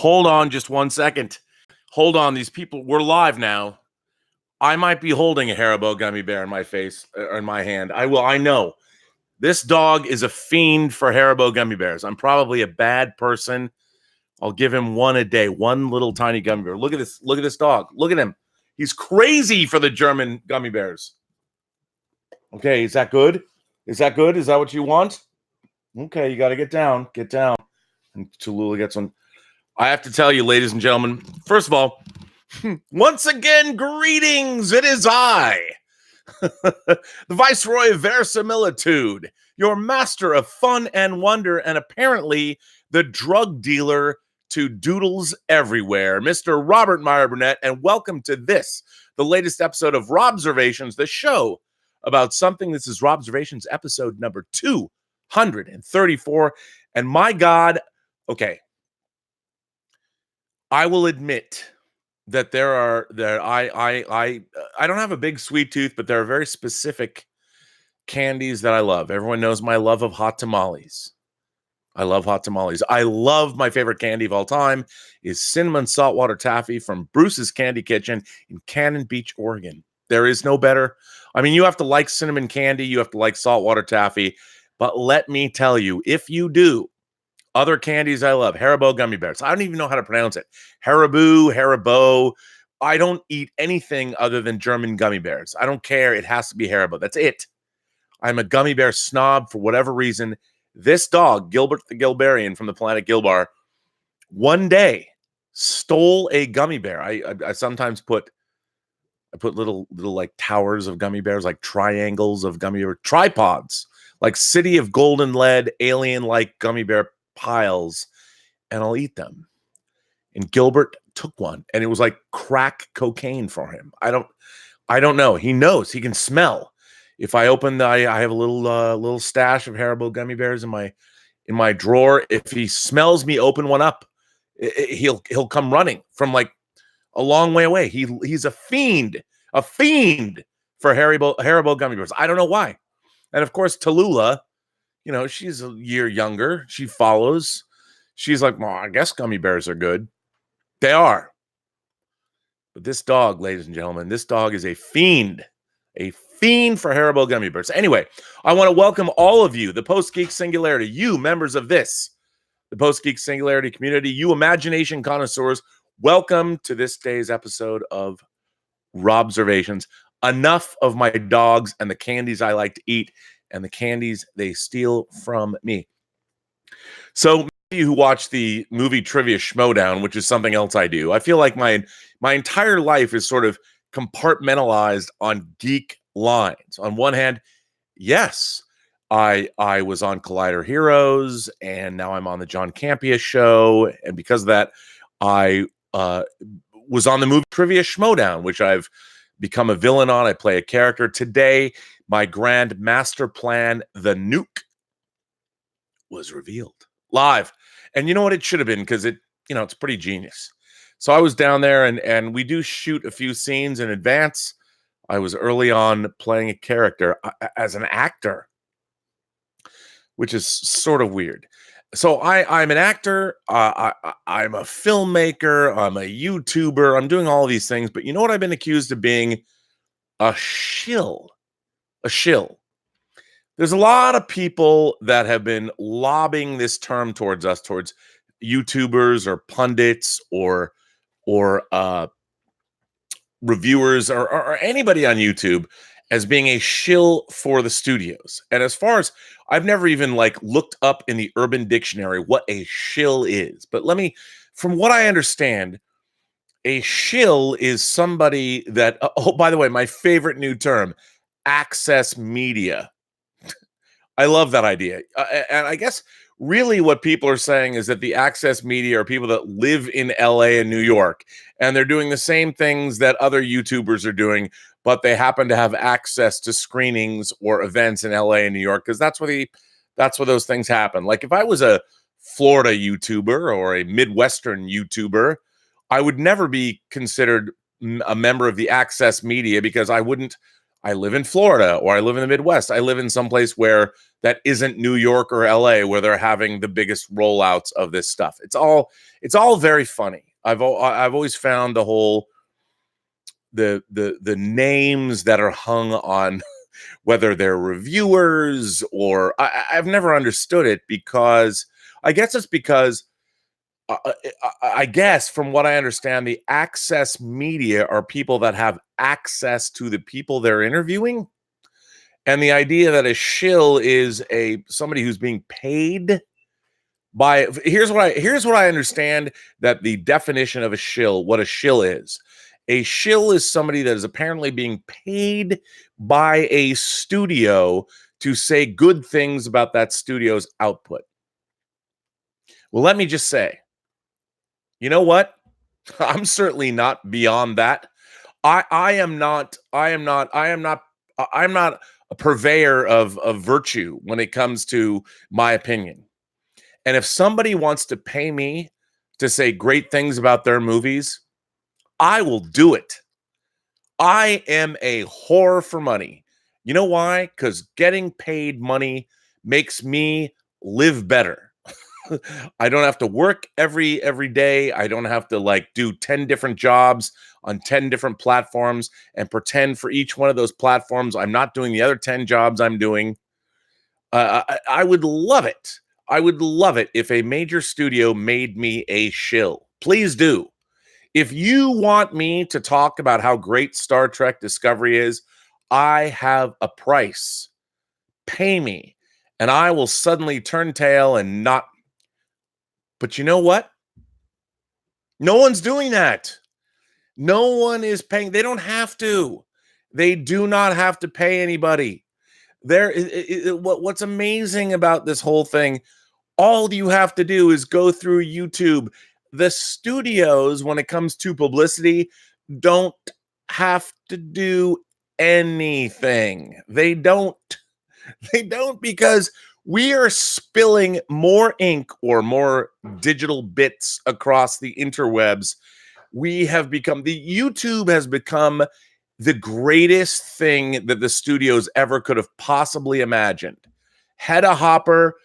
Hold on just 1 second. Hold on. These people, we're live now. I might be holding a Haribo gummy bear in my face or in my hand. I know. This dog is a fiend for Haribo gummy bears. I'm probably a bad person. I'll give him one a day, one little tiny gummy bear. Look at this. Look at this dog. Look at him. He's crazy for the German gummy bears. Okay, is that good? Is that good? Is that what you want? Okay, you got to get down. Get down. And Tallulah gets one. I have to tell you, ladies and gentlemen, first of all, once again, greetings. It is I, the Viceroy of Verisimilitude, your master of fun and wonder, and apparently the drug dealer to doodles everywhere, Mr. Robert Meyer Burnett, and welcome to this, the latest episode of Robservations, the show about something. This is Robservations episode number 234, and my God, okay, I will admit that I don't have a big sweet tooth, but there are very specific candies that I love. Everyone knows my love of hot tamales. I love hot tamales. I love my favorite candy of all time is cinnamon saltwater taffy from Bruce's Candy Kitchen in Cannon Beach, Oregon. There is no better. I mean, you have to like cinnamon candy. You have to like saltwater taffy. But let me tell you, if you do, other candies I love, Haribo gummy bears. I don't even know how to pronounce it. Haribo. I don't eat anything other than German gummy bears. I don't care. It has to be Haribo. That's it. I'm a gummy bear snob for whatever reason. This dog, Gilbert the Gilberian from the planet Gilbar, one day stole a gummy bear. I sometimes put little like towers of gummy bears, like triangles of gummy bear tripods, like City of Golden Lead alien-like gummy bear piles, and I'll eat them. And Gilbert took one, and it was like crack cocaine for him. I don't know. He knows. He can smell. If I open I have a little stash of Haribo gummy bears in my drawer. If he smells me open one up, he'll come running from like a long way away. He's a fiend for Haribo gummy bears. I don't know why. And of course, Tallulah, you know, she's a year younger. She follows. She's like, well, I guess gummy bears are good. They are. But this dog, ladies and gentlemen, this dog is a fiend for Haribo gummy bears. Anyway, I want to welcome all of you, the Post-Geek Singularity, you members of the Post-Geek Singularity community, you imagination connoisseurs. Welcome to this day's episode of Robservations. Enough of my dogs and the candies I like to eat and the candies they steal from me. So many of you who watch the movie Trivia Schmodown, which is something else I do, I feel like my entire life is sort of compartmentalized on geek lines. On one hand, yes, I was on Collider Heroes, and now I'm on the John Campea show, and because of that, I was on the movie Trivia Schmodown, which I've become a villain on. I play a character. Today, my grand master plan, the nuke, was revealed live. And you know what it should have been, because it's pretty genius. So I was down there, and we do shoot a few scenes in advance. I was early on playing a character as an actor, which is sort of weird. So I'm an actor. I'm a filmmaker. I'm a YouTuber. I'm doing all of these things. But you know what I've been accused of being? A shill. A shill. There's a lot of people that have been lobbing this term towards us, towards YouTubers or pundits or reviewers or anybody on YouTube, as being a shill for the studios. And as far as I've never even looked up in the Urban Dictionary what a shill is. But from what I understand, a shill is somebody that, oh, by the way, my favorite new term, access media. I love that idea. And I guess really what people are saying is that the access media are people that live in LA and New York, and they're doing the same things that other YouTubers are doing, but they happen to have access to screenings or events in LA and New York, because that's where those things happen. Like if I was a Florida YouTuber or a Midwestern YouTuber, I would never be considered a member of the access media, because I live in Florida, or I live in the Midwest. I live in some place where that isn't New York or LA, where they're having the biggest rollouts of this stuff. It's all very funny. I've always found the names that are hung on, whether they're reviewers or I've never understood it, because I guess it's because I guess from what I understand, the access media are people that have access to the people they're interviewing. And the idea that a shill is somebody who's being paid by, here's what I understand, that the definition of a shill, what a shill is. A shill is somebody that is apparently being paid by a studio to say good things about that studio's output. Well, let me just say, you know what? I'm certainly not beyond that. I'm not a purveyor of virtue when it comes to my opinion. And if somebody wants to pay me to say great things about their movies, I will do it. I am a whore for money. You know why? Because getting paid money makes me live better. I don't have to work every day. I don't have to do 10 different jobs on 10 different platforms and pretend for each one of those platforms I'm not doing the other 10 jobs I'm doing. I would love it. I would love it if a major studio made me a shill. Please do. If you want me to talk about how great Star Trek Discovery is, I have a price. Pay me, and I will suddenly turn tail and not. But you know what? No one's doing that. No one is paying. They don't have to. They do not have to pay anybody. What's amazing about this whole thing, all you have to do is go through YouTube. The studios, when it comes to publicity, don't have to do anything. They don't. They don't, because we are spilling more ink or more digital bits across the interwebs. The YouTube has become the greatest thing that the studios ever could have possibly imagined. Hedda Hopper,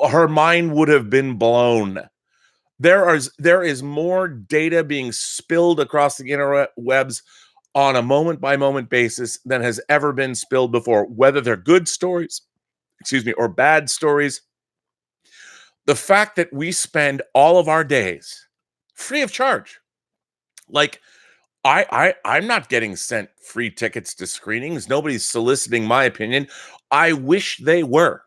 her mind would have been blown. There is more data being spilled across the interwebs on a moment by moment basis than has ever been spilled before, whether they're good stories, or bad stories. The fact that we spend all of our days free of charge, I'm not getting sent free tickets to screenings. Nobody's soliciting my opinion. I wish they were.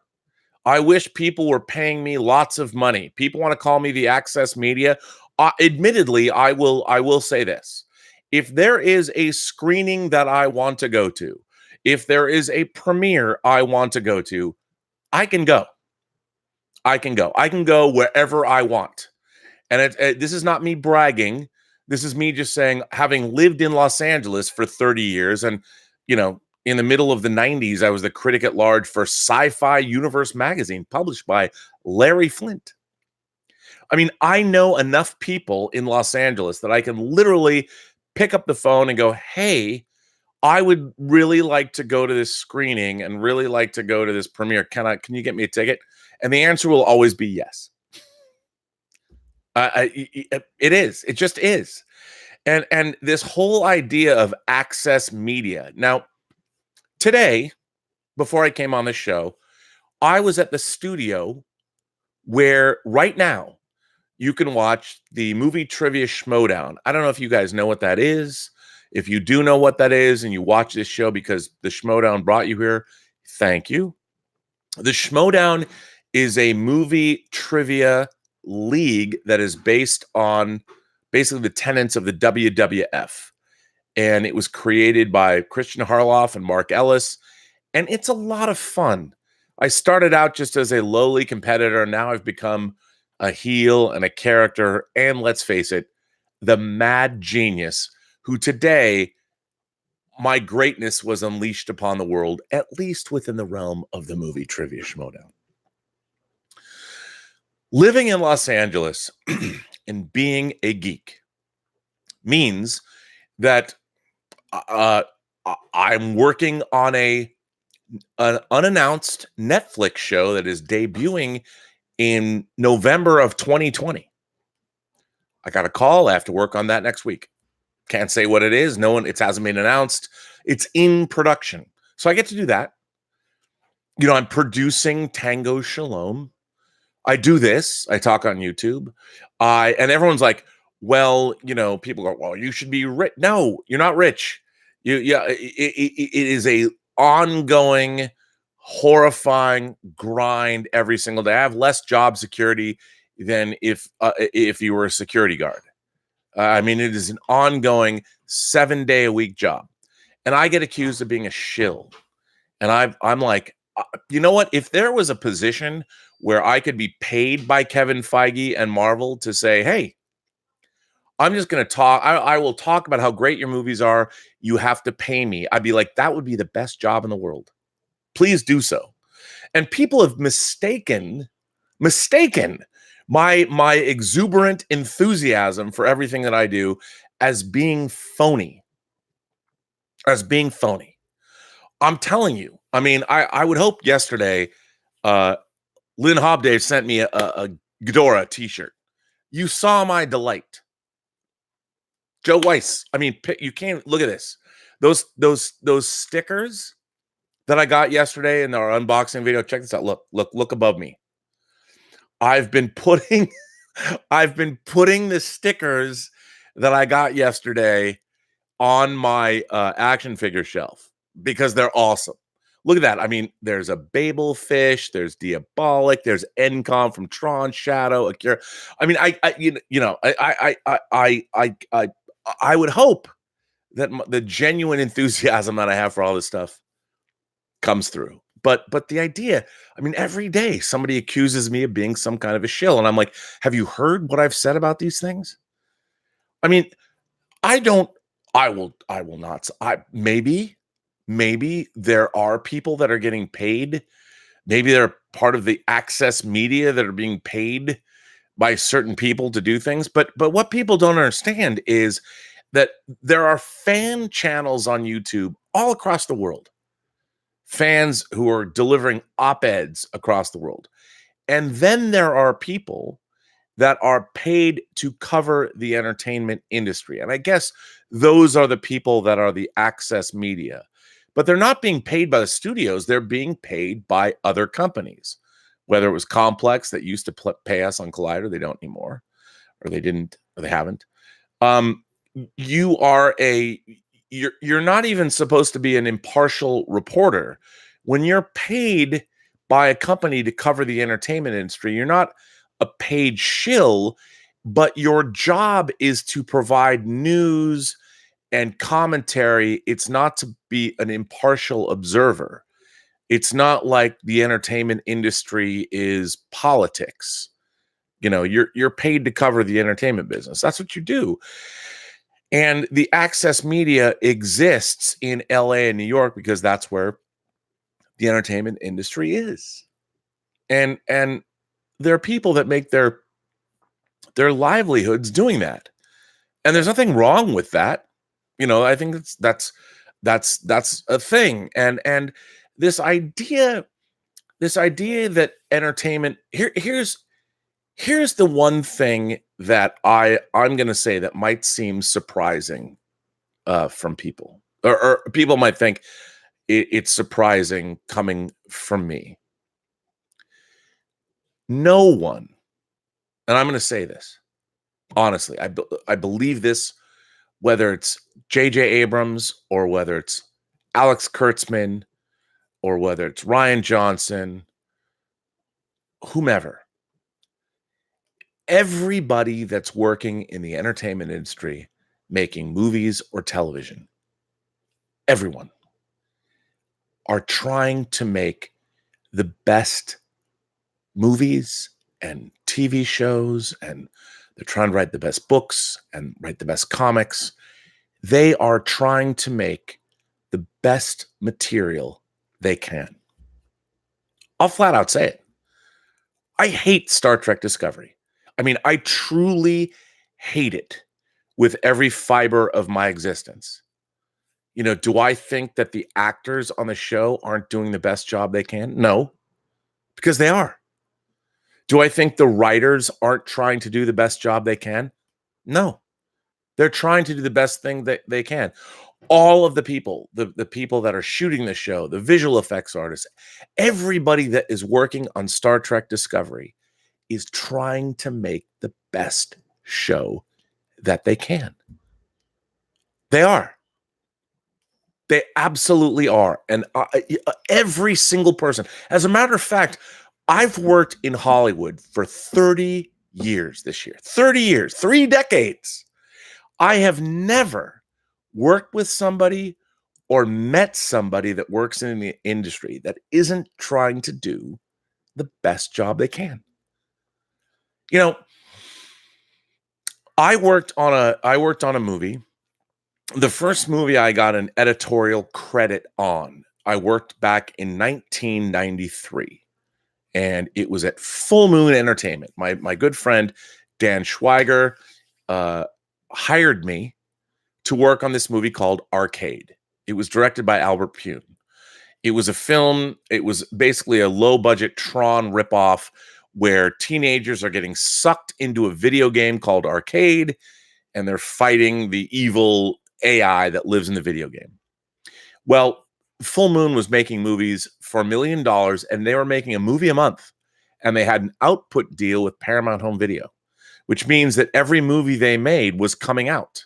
I wish people were paying me lots of money. People want to call me the access media. Admittedly, I will say this. If there is a screening that I want to go to, if there is a premiere I want to go to, I can go. I can go wherever I want. And this is not me bragging. This is me just saying, having lived in Los Angeles for 30 years, and, in the middle of the 90s, I was the critic at large for Sci-Fi Universe magazine, published by Larry Flint. I mean, I know enough people in Los Angeles that I can literally pick up the phone and go, hey, I would really like to go to this screening and really like to go to this premiere. Can you get me a ticket? And the answer will always be yes. It is. It just is. And this whole idea of access media. Now, today, before I came on the show, I was at the studio where right now you can watch the movie Trivia Schmodown. I don't know if you guys know what that is. If you do know what that is and you watch this show because the Schmodown brought you here, thank you. The Schmodown is a movie trivia league that is based on basically the tenets of the WWF. And it was created by Christian Harloff and Mark Ellis. And it's a lot of fun. I started out just as a lowly competitor. Now I've become a heel and a character. And let's face it, the mad genius who today my greatness was unleashed upon the world, at least within the realm of the movie Trivia Schmodown. Living in Los Angeles and being a geek means that I'm working on a an unannounced Netflix show that is debuting in November of 2020. I got a call. I have to work on that next week. Can't say what it is. No one, it hasn't been announced. It's in production. So I get to do that. You know, I'm producing Tango Shalom. I do this. I talk on YouTube. And everyone's like, well, you know, people go, well, you should be rich. No, you're not rich. It is a ongoing, horrifying grind every single day. I have less job security than if you were a security guard. I mean, it is an ongoing 7-day-a-week job, and I get accused of being a shill. And I'm like, you know what? If there was a position where I could be paid by Kevin Feige and Marvel to say, hey, I'm just going to talk. I will talk about how great your movies are. You have to pay me. I'd be like, that would be the best job in the world. Please do so. And people have mistaken my exuberant enthusiasm for everything that I do as being phony. I'm telling you. I mean, I would hope yesterday, Lynn Hobday sent me a Ghidorah t-shirt. You saw my delight. Joe Weiss. I mean, you can't look at this. Those stickers that I got yesterday in our unboxing video. Check this out. Look above me. I've been putting the stickers that I got yesterday on my action figure shelf because they're awesome. Look at that. I mean, there's a Babel fish, there's Diabolic, there's Encom from Tron Shadow, Akira. I mean, I would hope that the genuine enthusiasm that I have for all this stuff comes through. But the idea, I mean, every day somebody accuses me of being some kind of a shill, and I'm like, have you heard what I've said about these things? I mean, I will not. Maybe there are people that are getting paid. Maybe they're part of the access media that are being paid by certain people to do things. But what people don't understand is that there are fan channels on YouTube all across the world. Fans who are delivering op-eds across the world. And then there are people that are paid to cover the entertainment industry. And I guess those are the people that are the access media. But they're not being paid by the studios. They're being paid by other companies. Whether it was Complex that used to pay us on Collider, they don't anymore. Or they didn't, or they haven't. You're not even supposed to be an impartial reporter. When you're paid by a company to cover the entertainment industry, you're not a paid shill, but your job is to provide news and commentary. It's not to be an impartial observer. It's not like the entertainment industry is politics. You know, you're paid to cover the entertainment business. That's what you do. And the access media exists in LA and New York because that's where the entertainment industry is. And there are people that make their livelihoods doing that. And there's nothing wrong with that. You know, I think that's a thing. And this idea that entertainment here's the one thing that I'm going to say that might seem surprising from people, or people might think it's surprising coming from me. No one, and I'm going to say this honestly, I believe this, whether it's J.J. Abrams or whether it's Alex Kurtzman or whether it's Rian Johnson, whomever. Everybody that's working in the entertainment industry, making movies or television, everyone are trying to make the best movies and TV shows, and they're trying to write the best books and write the best comics. They are trying to make the best material they can. I'll flat out say it. I hate Star Trek Discovery. I mean, I truly hate it with every fiber of my existence. Do I think that the actors on the show aren't doing the best job they can? No, because they are. Do I think the writers aren't trying to do the best job they can? No, they're trying to do the best thing that they can. All of the people, the people that are shooting the show, the visual effects artists, everybody that is working on Star Trek Discovery is trying to make the best show that they can. They are. They absolutely are. And every single person, as a matter of fact, I've worked in Hollywood for 30 years this year, 30 years, 3 decades. I have never worked with somebody or met somebody that works in the industry that isn't trying to do the best job they can. I worked on a movie. The first movie I got an editorial credit on, I worked back in 1993, and it was at Full Moon Entertainment. My good friend Dan Schweiger hired me to work on this movie called Arcade. It was directed by Albert Pune. It was a film. It was basically a low-budget Tron ripoff where teenagers are getting sucked into a video game called Arcade, and they're fighting the evil AI that lives in the video game. Well, Full Moon was making movies for $1 million, and they were making a movie a month, and they had an output deal with Paramount Home Video, which means that every movie they made was coming out.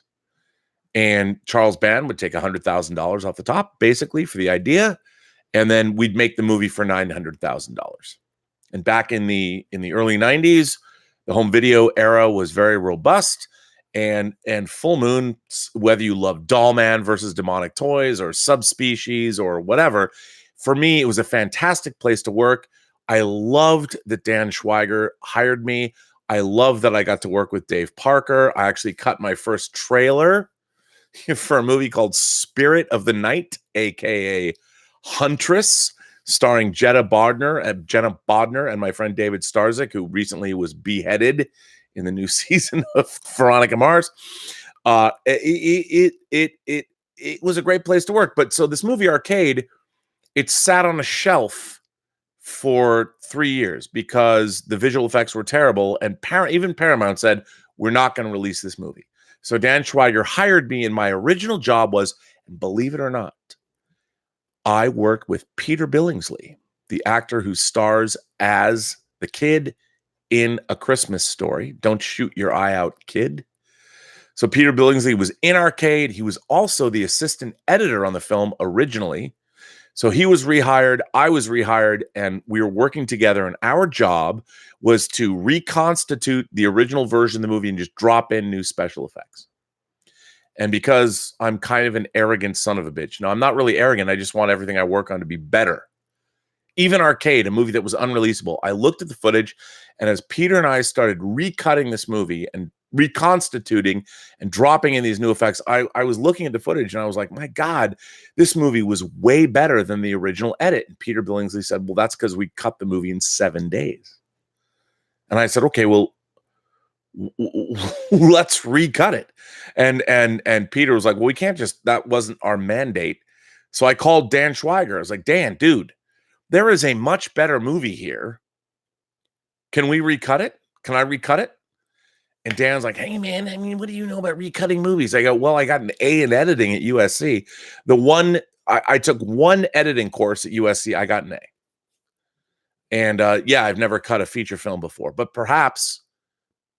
And Charles Band would take $100,000 off the top, basically, for the idea, and then we'd make the movie for $900,000. And back in the early 90s, the home video era was very robust, and Full Moon, whether you love Doll Man versus Demonic Toys or Subspecies or whatever, for me, it was a fantastic place to work. I loved that Dan Schweiger hired me. I love that I got to work with Dave Parker. I actually cut my first trailer for a movie called Spirit of the Night, aka Huntress, starring Jenna Bodner and my friend David Starzyk, who recently was beheaded in the new season of Veronica Mars. It was a great place to work. But so this movie Arcade, it sat on a shelf for 3 years because the visual effects were terrible, and even Paramount said, we're not going to release this movie. So Dan Schweiger hired me, and my original job was, and believe it or not, I worked with Peter Billingsley, the actor who stars as the kid in A Christmas Story. Don't shoot your eye out, kid. So Peter Billingsley was in Arcade. He was also the assistant editor on the film originally. So he was rehired, I was rehired, and we were working together. And our job was to reconstitute the original version of the movie and just drop in new special effects. And because I'm kind of an arrogant son of a bitch. No, I'm not really arrogant. I just want everything I work on to be better. Even Arcade, a movie that was unreleasable, I looked at the footage, and as Peter and I started recutting this movie and reconstituting and dropping in these new effects, I was looking at the footage and I was like, my God, this movie was way better than the original edit. And Peter Billingsley said, well, that's because we cut the movie in 7 days. And I said, okay, well, let's recut it. And Peter was like, well, we can't just, that wasn't our mandate. So I called Dan Schweiger. I was like, Dan, dude, there is a much better movie here. Can we recut it? Can I recut it? And Dan's like, hey, man, I mean, what do you know about recutting movies? I go, well, I got an A in editing at USC. I took one editing course at USC. I got an A. And yeah, I've never cut a feature film before, but perhaps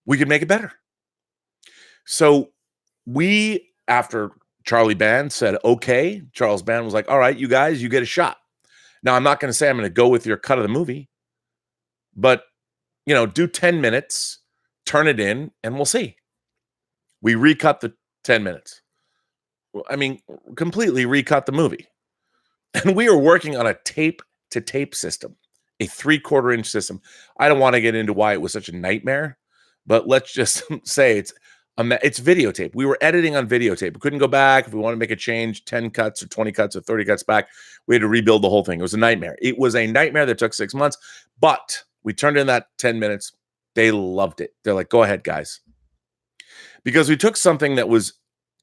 we could make it better. So after Charlie Band said, okay, Charles Band was like, all right, you guys, you get a shot. Now, I'm not going to say I'm going to go with your cut of the movie, but, do 10 minutes, turn it in, and we'll see. We recut the 10 minutes. I mean, completely recut the movie. And we were working on a tape-to-tape system, a 3/4 inch system. I don't want to get into why it was such a nightmare, but let's just say it's videotape. We were editing on videotape. We couldn't go back. If we want to make a change, 10 cuts or 20 cuts or 30 cuts back, we had to rebuild the whole thing. It was a nightmare. It was a nightmare that took 6 months, but we turned in that 10 minutes. They loved it. They're like, go ahead, guys. Because we took something that was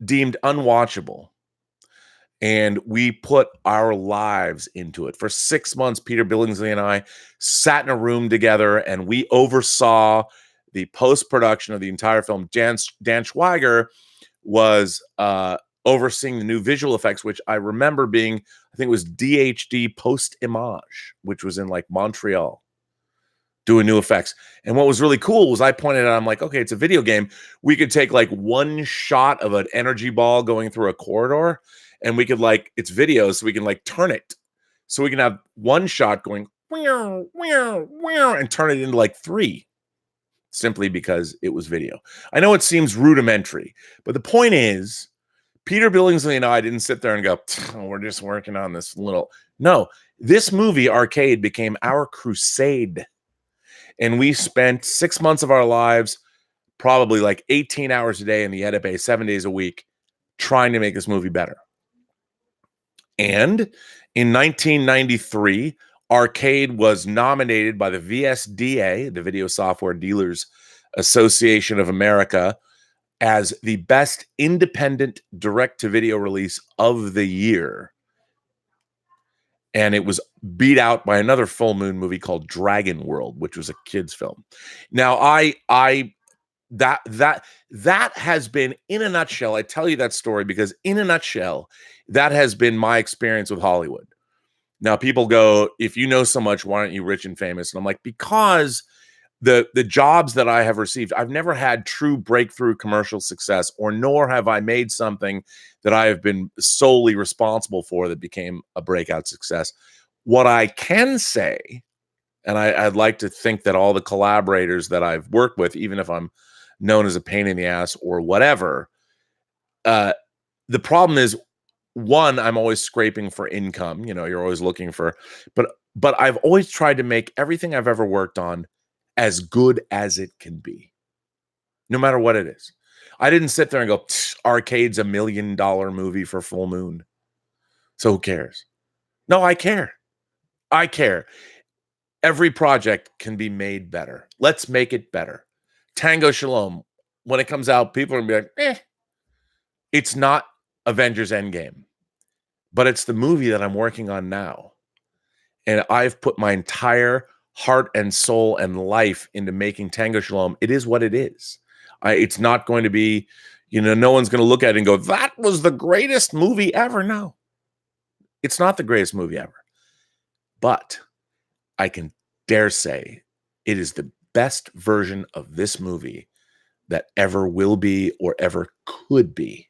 deemed unwatchable and we put our lives into it. For 6 months, Peter Billingsley and I sat in a room together, and we oversaw the post-production of the entire film. Dan Schweiger was overseeing the new visual effects, which I remember being, I think it was DHD Post-Image, which was in like Montreal, doing new effects. And what was really cool was I pointed out, I'm like, okay, it's a video game. We could take like one shot of an energy ball going through a corridor, and we could like, it's video, so we can like turn it. So we can have one shot going, and turn it into like three, simply because it was video. I know it seems rudimentary, but the point is, Peter Billingsley and I didn't sit there and go, oh, we're just working on this little. No, this movie, Arcade, became our crusade. And we spent 6 months of our lives, probably like 18 hours a day in the edit bay, 7 days a week, trying to make this movie better. And in 1993, Arcade was nominated by the VSDA, the Video Software Dealers Association of America, as the best independent direct-to-video release of the year. And it was beat out by another full moon movie called Dragon World, which was a kid's film. Now, that has been, in a nutshell, I tell you that story because in a nutshell, that has been my experience with Hollywood. Now, people go, if you know so much, why aren't you rich and famous? And I'm like, because the jobs that I have received, I've never had true breakthrough commercial success, or nor have I made something that I have been solely responsible for that became a breakout success. What I can say, and I'd like to think that all the collaborators that I've worked with, even if I'm known as a pain in the ass or whatever, the problem is, one, I'm always scraping for income. You know, you're always looking for, but I've always tried to make everything I've ever worked on as good as it can be, no matter what it is. I didn't sit there and go, Arcade's $1 million movie for full moon, so who cares? No, I care. I care. Every project can be made better. Let's make it better. Tango Shalom, when it comes out, people are going to be like, It's not Avengers Endgame, but it's the movie that I'm working on now. And I've put my entire heart and soul and life into making Tango Shalom. It is what it is. It's not going to be, no one's going to look at it and go, that was the greatest movie ever. No, it's not the greatest movie ever. But I can dare say it is the best version of this movie that ever will be or ever could be.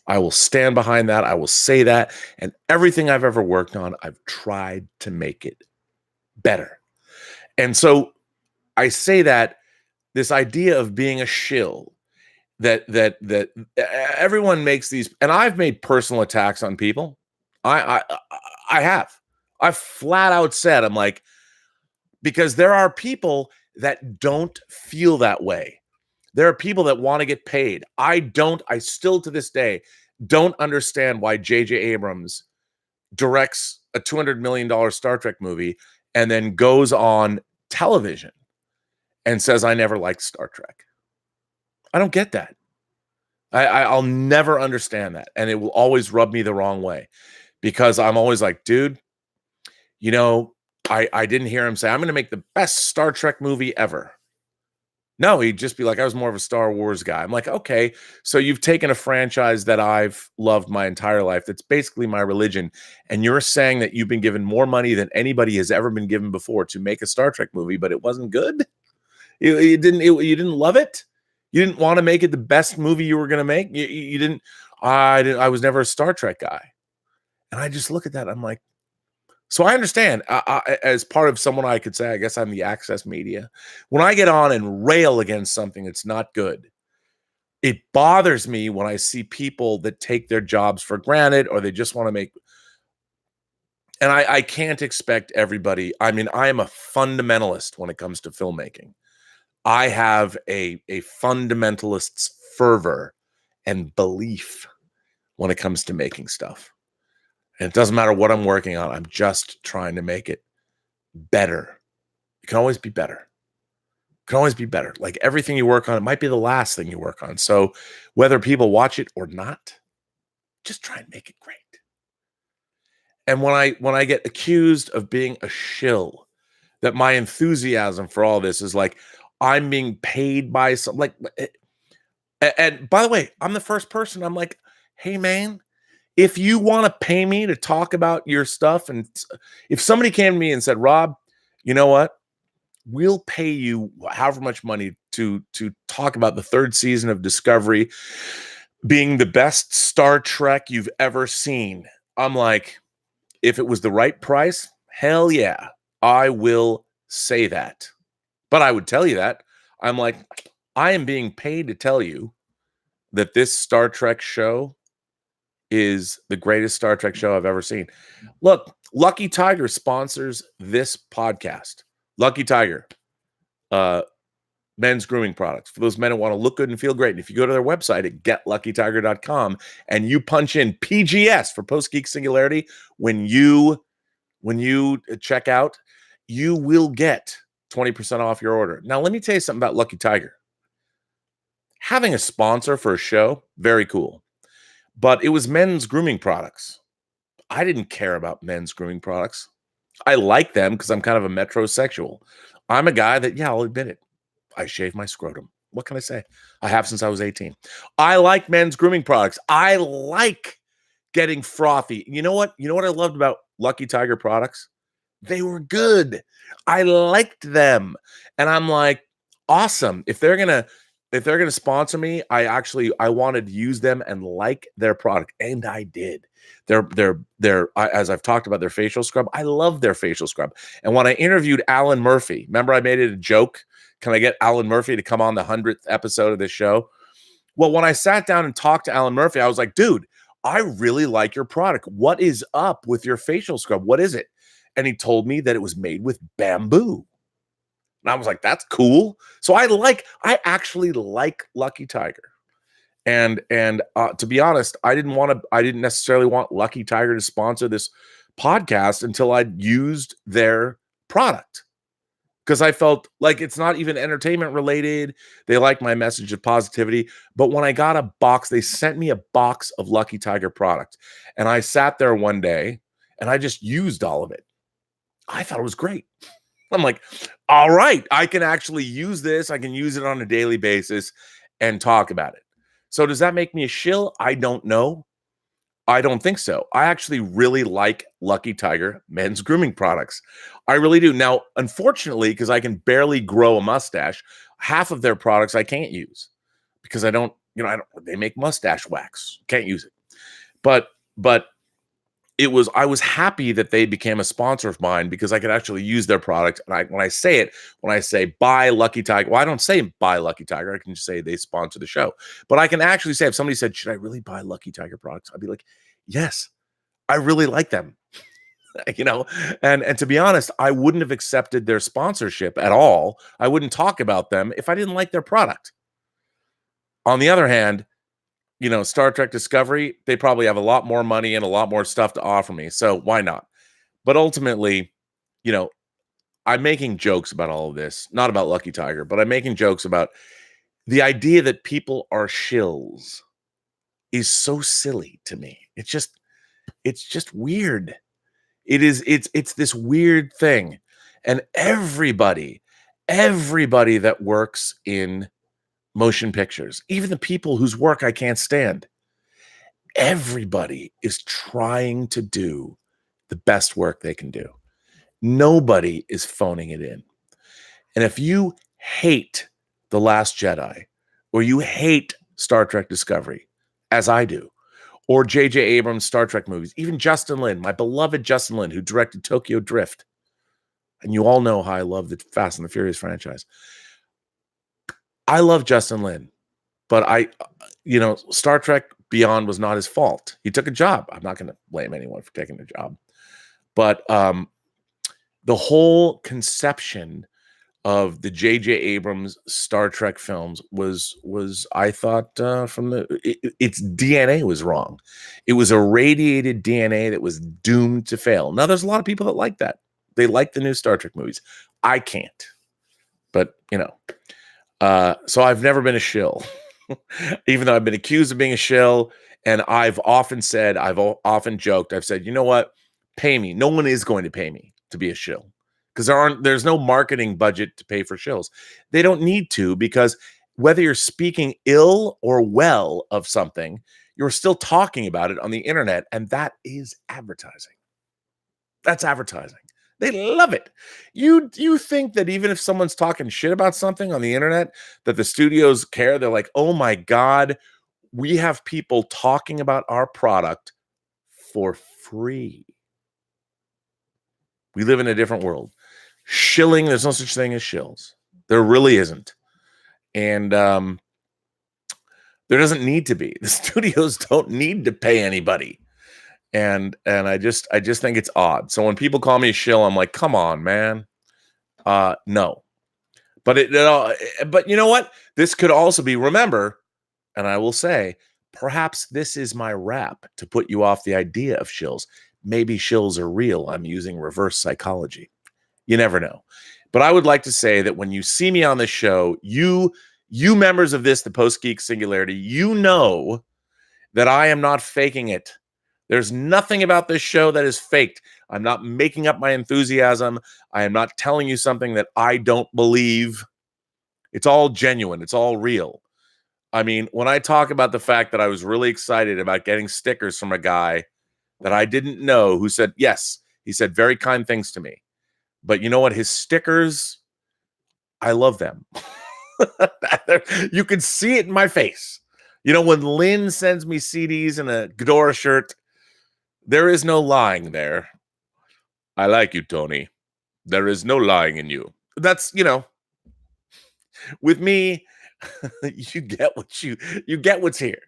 I will stand behind that. I will say that. And everything I've ever worked on, I've tried to make it better. And so I say that this idea of being a shill, that everyone makes these, and I've made personal attacks on people. I have. I've flat out said, I'm like, because there are people that don't feel that way. There are people that want to get paid. I still to this day don't understand why J.J. Abrams directs a $200 million Star Trek movie and then goes on television and says, I never liked Star Trek. I don't get that. I'll never understand that. And it will always rub me the wrong way because I'm always like, dude, I didn't hear him say, I'm going to make the best Star Trek movie ever. No, he'd just be like, I was more of a Star Wars guy. I'm like, okay, so you've taken a franchise that I've loved my entire life. That's basically my religion. And you're saying that you've been given more money than anybody has ever been given before to make a Star Trek movie, but it wasn't good? You didn't love it? You didn't want to make it the best movie you were going to make? You didn't? I was never a Star Trek guy. And I just look at that. I'm like, so I understand, as part of someone I could say, I guess I'm the access media. When I get on and rail against something that's not good, it bothers me when I see people that take their jobs for granted or they just want to make. And I can't expect everybody. I mean, I am a fundamentalist when it comes to filmmaking. I have a fundamentalist's fervor and belief when it comes to making stuff. And it doesn't matter what I'm working on. I'm just trying to make it better. It can always be better. It can always be better. Like everything you work on, it might be the last thing you work on. So whether people watch it or not, just try and make it great. And when I get accused of being a shill, that my enthusiasm for all this is like I'm being paid by some like and by the way, I'm the first person I'm like, "Hey man, if you want to pay me to talk about your stuff and if somebody came to me and said, "Rob, you know what? We'll pay you however much money to talk about the third season of Discovery being the best Star Trek you've ever seen." I'm like, if it was the right price, hell yeah, I will say that. But I would tell you that. I'm like, I am being paid to tell you that this Star Trek show is the greatest Star Trek show I've ever seen. Look, Lucky Tiger sponsors this podcast. Lucky Tiger, men's grooming products for those men who want to look good and feel great. And if you go to their website at getluckytiger.com and you punch in PGS for Post-Geek Singularity, when you check out, you will get 20% off your order. Now, let me tell you something about Lucky Tiger. Having a sponsor for a show, very cool. But it was men's grooming products. I didn't care about men's grooming products. I like them because I'm kind of a metrosexual. I'm a guy that, yeah, I'll admit it. I shave my scrotum. What can I say? I have since I was 18. I like men's grooming products. I like getting frothy. You know what? You know what I loved about Lucky Tiger products? They were good. I liked them. And I'm like, awesome. If they're gonna sponsor me, I wanted to use them and like their product. And I did. As I've talked about their facial scrub, I love their facial scrub. And when I interviewed Alan Murphy, remember I made it a joke. Can I get Alan Murphy to come on the 100th episode of this show? Well, when I sat down and talked to Alan Murphy, I was like, dude, I really like your product. What is up with your facial scrub? What is it? And he told me that it was made with bamboo. And I was like, that's cool. So I actually like Lucky Tiger. And to be honest, I didn't necessarily want Lucky Tiger to sponsor this podcast until I'd used their product. Because I felt like it's not even entertainment related. They like my message of positivity. But when I got a box, they sent me a box of Lucky Tiger product. And I sat there one day and I just used all of it. I thought it was great. I'm like, all right, I can actually use this. I can use it on a daily basis and talk about it. So does that make me a shill? I don't know. I don't think so. I actually really like Lucky Tiger men's grooming products. I really do. Now, unfortunately, because I can barely grow a mustache, half of their products I can't use because I don't, they make mustache wax. Can't use it. But I was happy that they became a sponsor of mine because I could actually use their product. And when I say buy Lucky Tiger, well, I don't say buy Lucky Tiger. I can just say they sponsor the show. But I can actually say, if somebody said, should I really buy Lucky Tiger products? I'd be like, yes, I really like them. And to be honest, I wouldn't have accepted their sponsorship at all. I wouldn't talk about them if I didn't like their product. On the other hand, Star Trek Discovery, they probably have a lot more money and a lot more stuff to offer me. So why not? But ultimately, I'm making jokes about all of this, not about Lucky Tiger, but I'm making jokes about the idea that people are shills is so silly to me. It's just weird. It's this weird thing. And everybody that works in motion pictures, even the people whose work I can't stand, everybody is trying to do the best work they can do. Nobody is phoning it in. And if you hate The Last Jedi, or you hate Star Trek Discovery, as I do, or J.J. Abrams' Star Trek movies, even Justin Lin, my beloved Justin Lin, who directed Tokyo Drift, and you all know how I love the Fast and the Furious franchise. I love Justin Lin, but Star Trek Beyond was not his fault. He took a job. I'm not going to blame anyone for taking a job. But the whole conception of the J.J. Abrams Star Trek films was I thought its DNA was wrong. It was a radiated DNA that was doomed to fail. Now, there's a lot of people that like that. They like the new Star Trek movies. I can't. But, so I've never been a shill, even though I've been accused of being a shill. And I've often joked, I've said, you know what? pay me. No one is going to pay me to be a shill because there's no marketing budget to pay for shills. They don't need to, because whether you're speaking ill or well of something, you're still talking about it on the internet, and that is advertising. That's advertising. They love it. You think that even if someone's talking shit about something on the internet, that the studios care? They're like, oh my God, we have people talking about our product for free. We live in a different world. Shilling, there's no such thing as shills. There really isn't. And there doesn't need to be. The studios don't need to pay anybody. And I just think it's odd. So when people call me a shill, I'm like, come on, man. No. But but you know what? This could also be, remember, and I will say, perhaps this is my rap to put you off the idea of shills. Maybe shills are real. I'm using reverse psychology. You never know. But I would like to say that when you see me on this show, you members of the Post-Geek Singularity, you know that I am not faking it. There's nothing about this show that is faked. I'm not making up my enthusiasm. I am not telling you something that I don't believe. It's all genuine. It's all real. I mean, when I talk about the fact that I was really excited about getting stickers from a guy that I didn't know, who said, yes, he said very kind things to me. But you know what? His stickers, I love them. You can see it in my face. You know, when Lynn sends me CDs and a Ghidorah shirt, there is no lying there. I like you, Tony. There is no lying in you. That's, with me, you get what's here.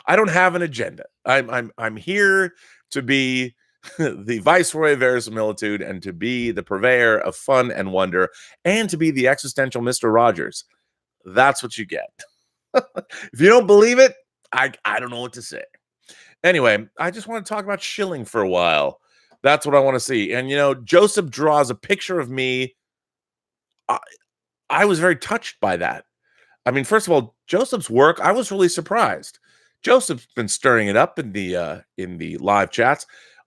I don't have an agenda. I'm here to be the viceroy of verisimilitude, and to be the purveyor of fun and wonder, and to be the existential Mr. Rogers. That's what you get. If you don't believe it, I don't know what to say. Anyway, I just want to talk about shilling for a while. That's what I want to see. And, Joseph draws a picture of me. I was very touched by that. I mean, first of all, Joseph's work, I was really surprised. Joseph's been stirring it up in the live chats.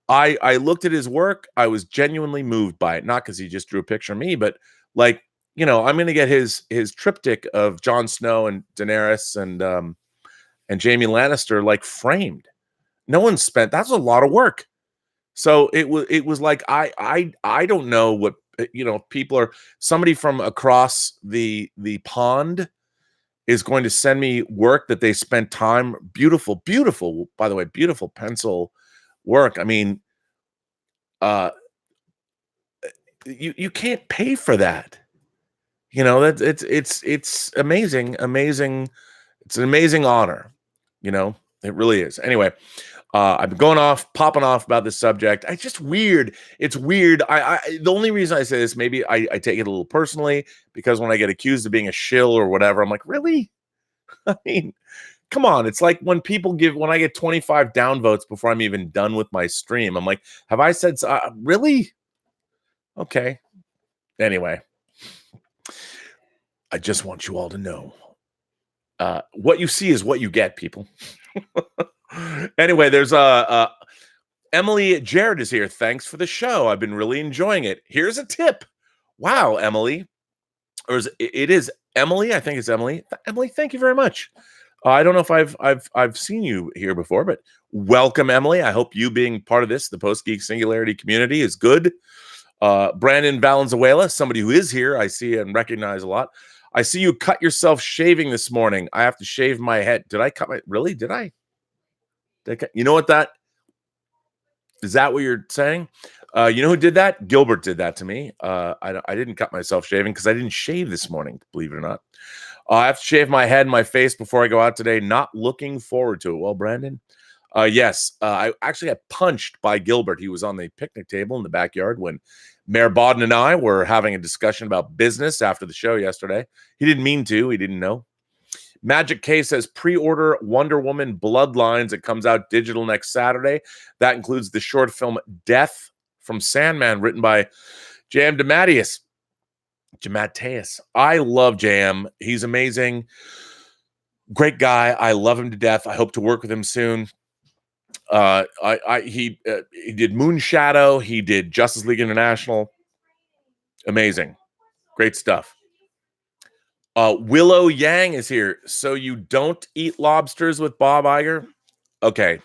I looked at his work. I was genuinely moved by it. Not because he just drew a picture of me, but like, I'm going to get his triptych of Jon Snow and Daenerys and Jaime Lannister like framed. No one spent. That's a lot of work. So it was like I don't know what people are. Somebody from across the pond is going to send me work that they spent time. Beautiful, by the way, beautiful pencil work. I mean, you can't pay for that. That it's amazing. It's an amazing honor. It really is. Anyway, I've been popping off about this subject. It's just weird. It's weird. The only reason I say this, maybe I take it a little personally, because when I get accused of being a shill or whatever, I'm like, really? I mean, come on. It's like when I get 25 downvotes before I'm even done with my stream, I'm like, have I said, really? Okay. Anyway, I just want you all to know, what you see is what you get, people. Anyway, there's Emily Jared is here. Thanks for the show. I've been really enjoying it. Here's a tip. Wow, Emily. Or it is Emily. I think it's Emily. Emily, thank you very much. I don't know if I've seen you here before, but welcome, Emily. I hope you being part of the Post-Geek Singularity community is good. Brandon Valenzuela, somebody who is here, I see and recognize a lot. I see you cut yourself shaving this morning. I have to shave my head. Did I cut my? Really? Did I? You know what that is? That what you're saying? You know who did that? Gilbert did that to me. I didn't cut myself shaving because I didn't shave this morning, believe it or not. I have to shave my head and my face before I go out today. Not looking forward to it. Well, Brandon, yes, I actually got punched by Gilbert. He was on the picnic table in the backyard when Mayor Bodden and I were having a discussion about business after the show yesterday. He didn't mean to. He didn't know. Magic K says pre-order Wonder Woman Bloodlines. It comes out digital next Saturday. That includes the short film Death from Sandman, written by J.M. DeMatteis. I love J.M. He's amazing. Great guy. I love him to death. I hope to work with him soon. He did Moon Shadow. He did Justice League International. Amazing, great stuff. Willow Yang is here. So you don't eat lobsters with Bob Iger? Okay.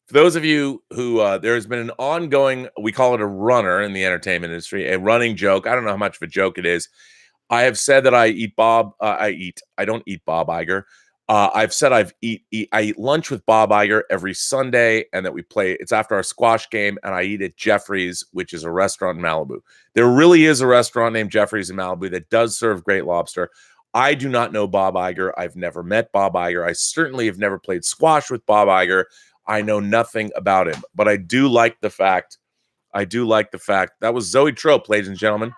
For those of you who there's been an ongoing, we call it a runner in the entertainment industry, a running joke. I don't know how much of a joke it is. I have said that I eat Bob. I don't eat Bob Iger. I've said I eat lunch with Bob Iger every Sunday, and that we play. It's after our squash game, and I eat at Jeffrey's, which is a restaurant in Malibu. There really is a restaurant named Jeffrey's in Malibu that does serve great lobster. I do not know Bob Iger. I've never met Bob Iger. I certainly have never played squash with Bob Iger. I know nothing about him, but I do like the fact. That was Zoe Trope, ladies and gentlemen.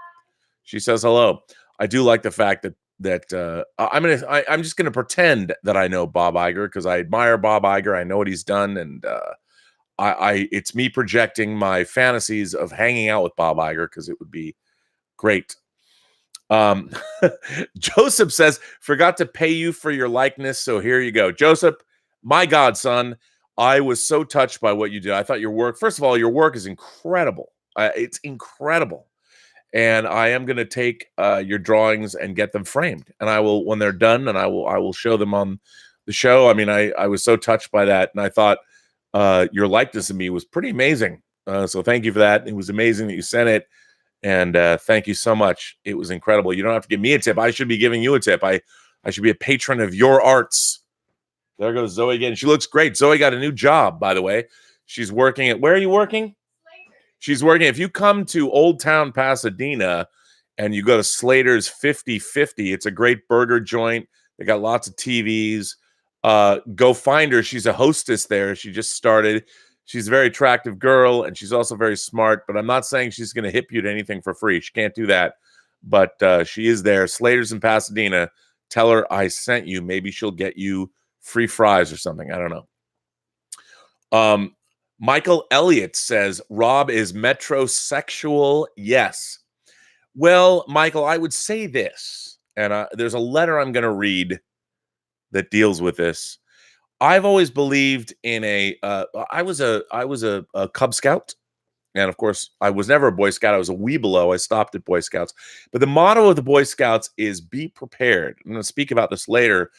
She says hello. I do like the fact that I'm just gonna pretend that I know Bob Iger because I admire Bob Iger. I know what he's done, and it's me projecting my fantasies of hanging out with Bob Iger because it would be great. Joseph says, forgot to pay you for your likeness, so here you go. Joseph, my God, son, I was so touched by what you did. I thought your work, first of all, your work is incredible. It's incredible. And I am going to take your drawings and get them framed. And I will, when they're done, and I will show them on the show. I mean, I was so touched by that. And I thought your likeness of me was pretty amazing. So thank you for that. It was amazing that you sent it. And thank you so much. It was incredible. You don't have to give me a tip. I should be giving you a tip. I should be a patron of your arts. There goes Zoe again. She looks great. Zoe got a new job, by the way. She's working at, where are you working? She's working, if you come to Old Town Pasadena and you go to Slater's 50/50, it's a great burger joint. They got lots of TVs. Go find her. She's a hostess there. She just started. She's a very attractive girl, and she's also very smart, but I'm not saying she's going to hip you to anything for free. She can't do that, but she is there. Slater's in Pasadena. Tell her I sent you. Maybe she'll get you free fries or something. I don't know. Michael Elliott says, Rob is metrosexual. Yes. Well, Michael, I would say this, and there's a letter I'm going to read that deals with this. I've always believed in I was a Cub Scout. And of course, I was never a Boy Scout. I was a Weebelo. I stopped at Boy Scouts. But the motto of the Boy Scouts is be prepared. I'm going to speak about this later.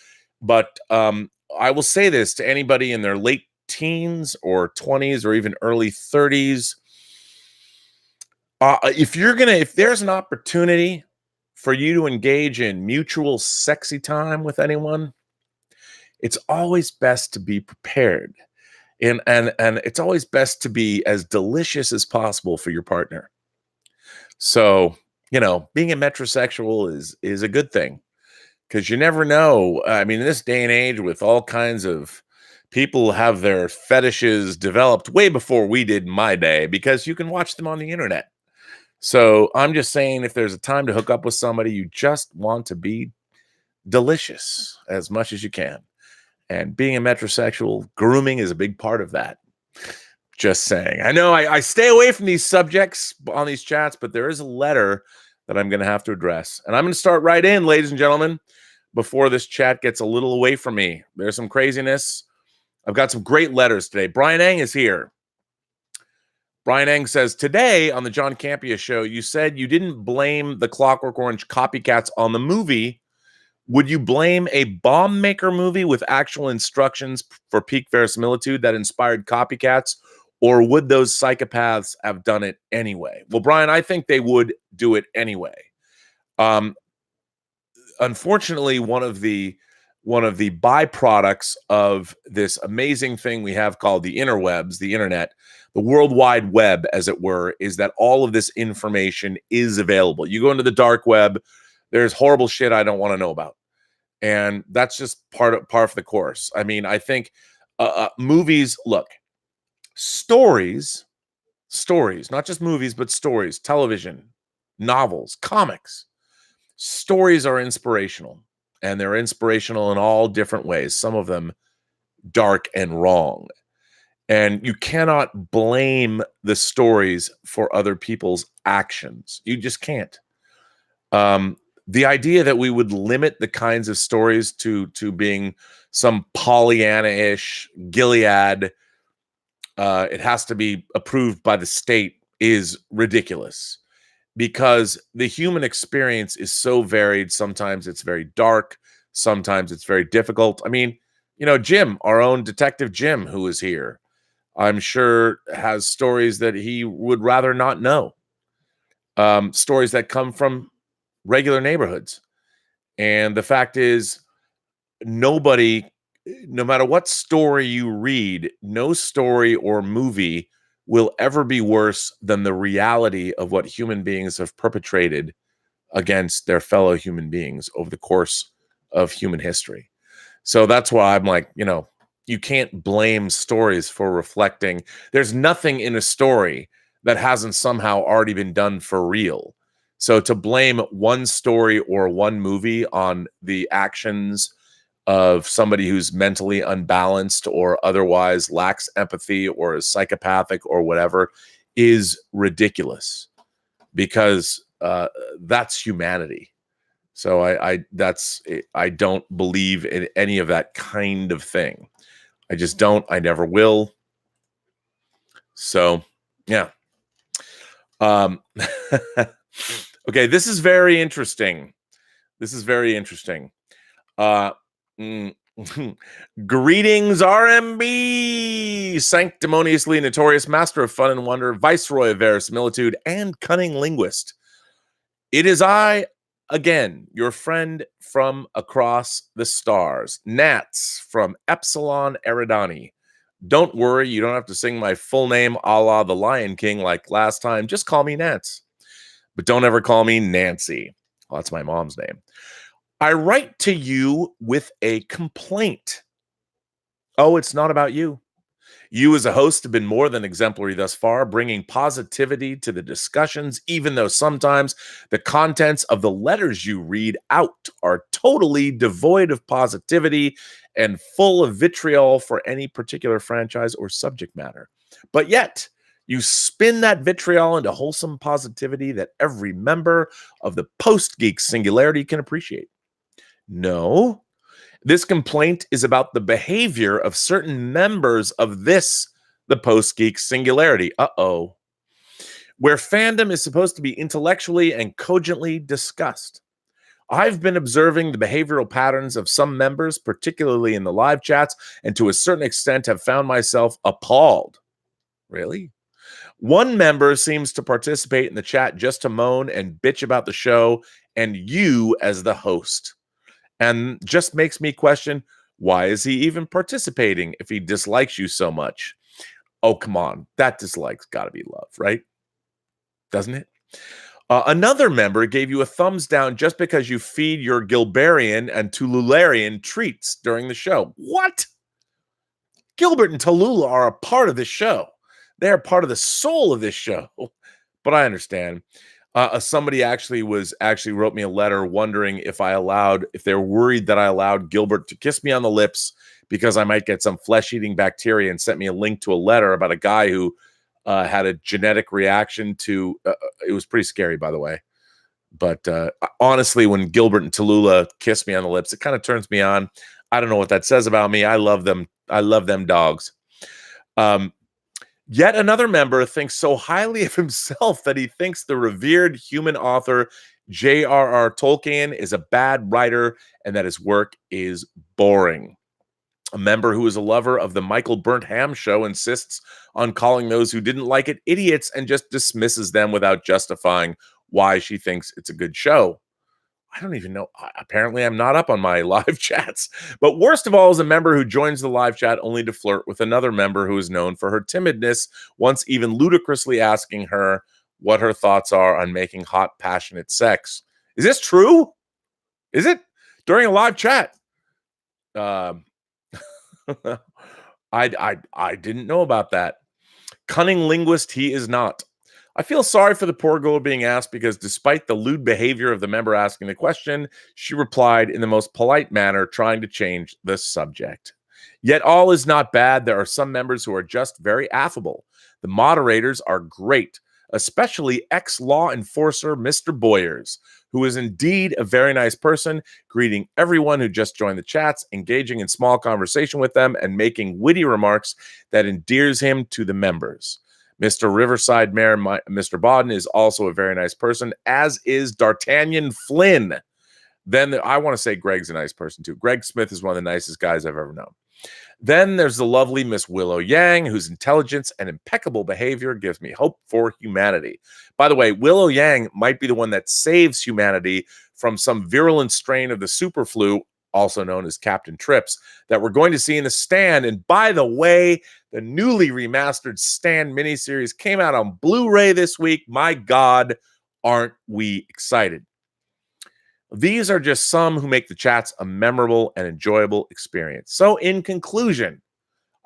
But I will say this to anybody in their late teens or 20s or even early 30s. If there's an opportunity for you to engage in mutual sexy time with anyone, it's always best to be prepared. And it's always best to be as delicious as possible for your partner. So, being a metrosexual is a good thing, because you never know. I mean, in this day and age, with all kinds of people have their fetishes developed way before we did in my day, because you can watch them on the internet. So I'm just saying, if there's a time to hook up with somebody, you just want to be delicious as much as you can. And being a metrosexual, grooming is a big part of that. Just saying. I know I stay away from these subjects on these chats, but there is a letter that I'm going to have to address. And I'm going to start right in, ladies and gentlemen, before this chat gets a little away from me. There's some craziness. I've got some great letters today. Brian Eng is here. Brian Eng says, today on the John Campea show, you said you didn't blame the Clockwork Orange copycats on the movie. Would you blame a bomb maker movie with actual instructions for peak verisimilitude that inspired copycats, or would those psychopaths have done it anyway? Well, Brian, I think they would do it anyway. Unfortunately, one of the byproducts of this amazing thing we have called the interwebs, the internet, the World Wide Web, as it were, is that all of this information is available. You go into the dark web, there's horrible shit I don't want to know about. And that's just part of the course. I mean, I think movies, look, stories, not just movies, but stories, television, novels, comics. Stories are inspirational, and they're inspirational in all different ways, some of them dark and wrong. And you cannot blame the stories for other people's actions. You just can't. The idea that we would limit the kinds of stories to being some Pollyanna-ish, Gilead it has to be approved by the state is ridiculous, because the human experience is so varied. Sometimes it's very dark, sometimes it's very difficult. I mean, Jim, our own detective Jim, who is here, I'm sure has stories that he would rather not know, stories that come from regular neighborhoods. And the fact is, nobody, no matter what story you read, no story or movie will ever be worse than the reality of what human beings have perpetrated against their fellow human beings over the course of human history. So that's why I'm like, you can't blame stories for reflecting. There's nothing in a story that hasn't somehow already been done for real. So to blame one story or one movie on the actions of somebody who's mentally unbalanced or otherwise lacks empathy or is psychopathic or whatever is ridiculous, because that's humanity. So I don't believe in any of that kind of thing. I just don't. I never will. So yeah. Okay, this is very interesting. Greetings, RMB, sanctimoniously notorious, master of fun and wonder, viceroy of verisimilitude, and cunning linguist. It is I, again, your friend from across the stars, Nats from Epsilon Eridani. Don't worry, you don't have to sing my full name a la the Lion King like last time. Just call me Nats. But don't ever call me Nancy. Well, that's my mom's name. I write to you with a complaint. Oh, it's not about you. You as a host have been more than exemplary thus far, bringing positivity to the discussions, even though sometimes the contents of the letters you read out are totally devoid of positivity and full of vitriol for any particular franchise or subject matter. But yet, you spin that vitriol into wholesome positivity that every member of the Post-Geek Singularity can appreciate. No, this complaint is about the behavior of certain members of the Post-Geek Singularity. Where fandom is supposed to be intellectually and cogently discussed. I've been observing the behavioral patterns of some members, particularly in the live chats, and to a certain extent have found myself appalled. Really? One member seems to participate in the chat just to moan and bitch about the show and you as the host. And just makes me question, why is he even participating if he dislikes you so much? Oh, come on. That dislike's got to be love, right? Doesn't it? Another member gave you a thumbs down just because you feed your Gilberian and Tulularian treats during the show. What? Gilbert and Tallulah are a part of this show. They're part of the soul of this show. But I understand. Somebody actually wrote me a letter wondering if they're worried that I allowed Gilbert to kiss me on the lips because I might get some flesh-eating bacteria, and sent me a link to a letter about a guy who had a genetic reaction to, it was pretty scary, by the way. But honestly, when Gilbert and Tallulah kiss me on the lips, it kind of turns me on. I don't know what that says about me. I love them. I love them dogs. Yet another member thinks so highly of himself that he thinks the revered human author J.R.R. Tolkien is a bad writer and that his work is boring. A member who is a lover of the Michael Burnt Ham show insists on calling those who didn't like it idiots and just dismisses them without justifying why she thinks it's a good show. I don't even know. Apparently, I'm not up on my live chats. But worst of all is a member who joins the live chat only to flirt with another member who is known for her timidness, once even ludicrously asking her what her thoughts are on making hot, passionate sex. Is this true? Is it? During a live chat? I didn't know about that. Cunning linguist he is not. I feel sorry for the poor girl being asked because despite the lewd behavior of the member asking the question, she replied in the most polite manner, trying to change the subject. Yet all is not bad. There are some members who are just very affable. The moderators are great, especially ex-law enforcer Mr. Boyers, who is indeed a very nice person, greeting everyone who just joined the chats, engaging in small conversation with them, and making witty remarks that endears him to the members. Mr. Riverside Mayor Mr. Bodden is also a very nice person, as is D'Artagnan Flynn. Then I want to say Greg's a nice person too. Greg Smith is one of the nicest guys I've ever known. Then there's the lovely Miss Willow Yang, whose intelligence and impeccable behavior gives me hope for humanity. By the way, Willow Yang might be the one that saves humanity from some virulent strain of the super flu, also known as Captain Trips, that we're going to see in The Stand. And by the way, the newly remastered Stand miniseries came out on Blu-ray this week. My God, aren't we excited? These are just some who make the chats a memorable and enjoyable experience. So in conclusion,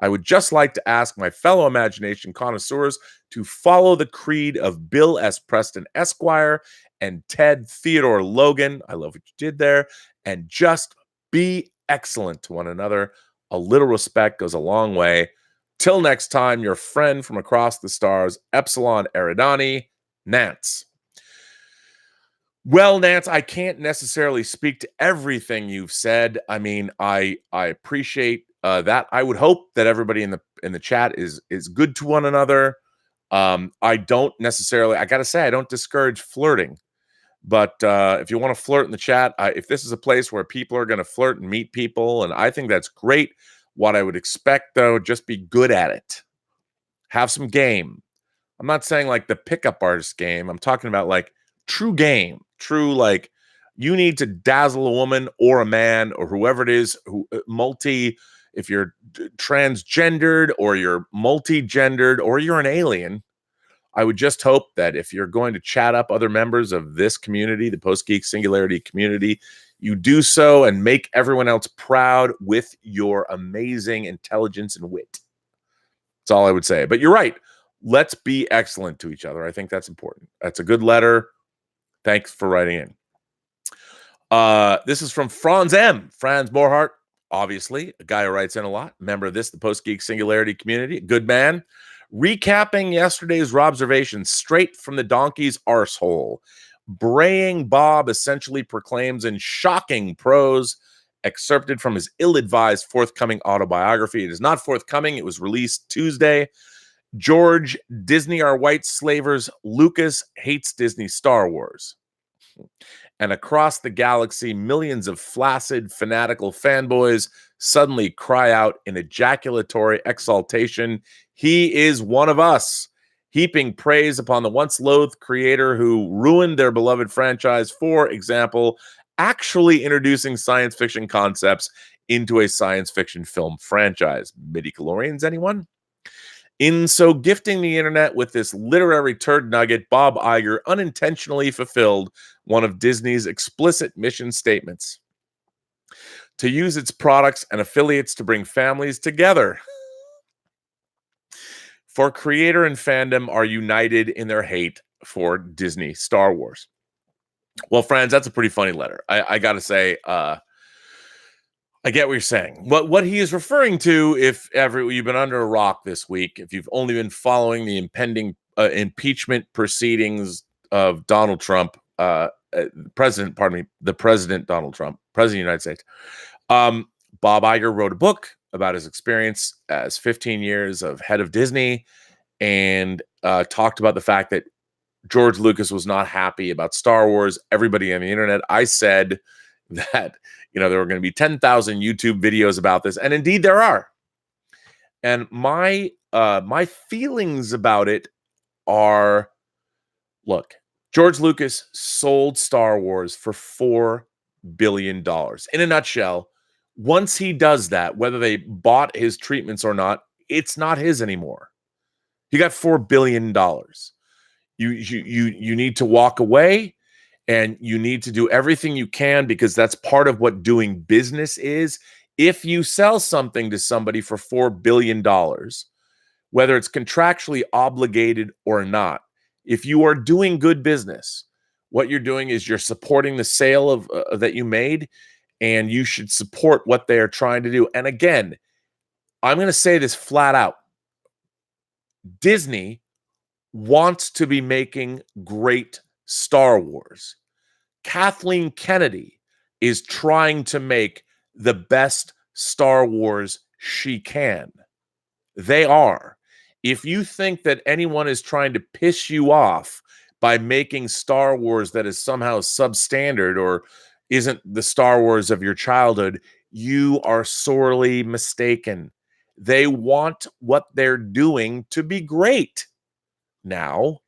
I would just like to ask my fellow imagination connoisseurs to follow the creed of Bill S. Preston Esquire and Ted Theodore Logan. I love what you did there. And just be excellent to one another. A little respect goes a long way. Till next time, your friend from across the stars, Epsilon Eridani, Nance. Well, Nance, I can't necessarily speak to everything you've said. I mean, I appreciate that. I would hope that everybody in the chat is good to one another. I don't necessarily, I gotta say, I don't discourage flirting. But if you want to flirt in the chat, if this is a place where people are going to flirt and meet people, and I think that's great. What I would expect, though, just be good at it. Have some game. I'm not saying like the pickup artist game. I'm talking about like true game. True, like you need to dazzle a woman or a man or whoever it is, who if you're transgendered or you're multi-gendered or you're an alien, I would just hope that if you're going to chat up other members of this community, the Post-Geek Singularity community, you do so and make everyone else proud with your amazing intelligence and wit. That's all I would say. But you're right. Let's be excellent to each other. I think that's important. That's a good letter. Thanks for writing in. This is from Franz M. Franz Morhart, obviously, a guy who writes in a lot. Member of the Post-Geek Singularity community. Good man. Recapping yesterday's Robservations straight from the donkey's arsehole. Braying Bob essentially proclaims in shocking prose, excerpted from his ill-advised forthcoming autobiography. It is not forthcoming. It was released Tuesday. George Disney Are White Slavers. Lucas hates Disney Star Wars. And across the galaxy, millions of flaccid, fanatical fanboys suddenly cry out in ejaculatory exaltation, "He is one of us," heaping praise upon the once loathed creator who ruined their beloved franchise, for example, actually introducing science fiction concepts into a science fiction film franchise. Midi-chlorians, anyone? In so gifting the internet with this literary turd nugget, Bob Iger unintentionally fulfilled one of Disney's explicit mission statements: to use its products and affiliates to bring families together. For creator and fandom are united in their hate for Disney Star Wars. Well, friends, that's a pretty funny letter. I got to say, I get what you're saying. What he is referring to, if ever you've been under a rock this week, if you've only been following the impending impeachment proceedings of Donald Trump, the president Donald Trump, president of the United States, Bob Iger wrote a book about his experience as 15 years of head of Disney and talked about the fact that George Lucas was not happy about Star Wars. Everybody on the internet, I said that, there were going to be 10,000 YouTube videos about this, and indeed there are. And my feelings about it are, look, George Lucas sold Star Wars for $4 billion. In a nutshell, once he does that, whether they bought his treatments or not, it's not his anymore. He got $4 billion. You need to walk away. And you need to do everything you can, because that's part of what doing business is. If you sell something to somebody for $4 billion, whether it's contractually obligated or not, if you are doing good business, what you're doing is you're supporting the sale of that you made, and you should support what they are trying to do. And again, I'm going to say this flat out. Disney wants to be making great Star Wars. Kathleen Kennedy is trying to make the best Star Wars she can. They are. If you think that anyone is trying to piss you off by making Star Wars that is somehow substandard or isn't the Star Wars of your childhood, you are sorely mistaken. They want what they're doing to be great. Now,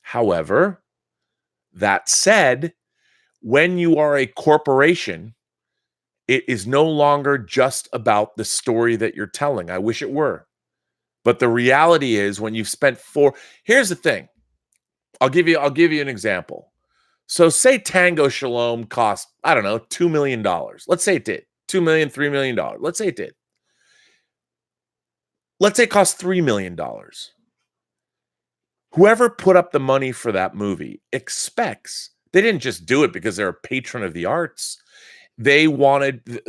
however, that said, when you are a corporation, it is no longer just about the story that you're telling. I wish it were. But the reality is when you've spent here's the thing. I'll give you an example. So say Tango Shalom cost, I don't know, $2 million. Let's say it did. $2 million, $3 million. Let's say it did. Let's say it cost $3 million. Whoever put up the money for that movie expects, they didn't just do it because they're a patron of the arts. They wanted,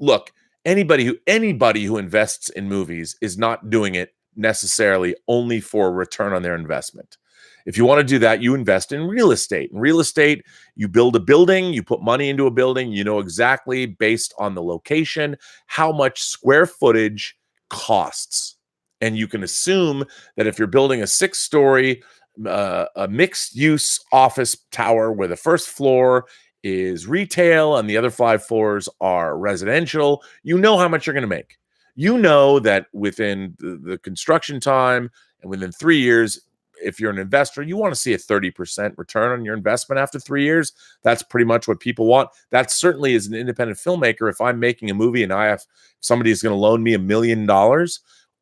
look, anybody who invests in movies is not doing it necessarily only for a return on their investment. If you want to do that, you invest in real estate. In real estate, you build a building, you put money into a building, you know exactly based on the location how much square footage costs. And you can assume that if you're building a 6-story, a mixed-use office tower where the first floor is retail and the other 5 floors are residential, you know how much you're going to make. You know that within the construction time and within 3 years, if you're an investor, you want to see a 30% return on your investment after 3 years. That's pretty much what people want. That certainly as an independent filmmaker, if I'm making a movie and somebody's going to loan me $1 million,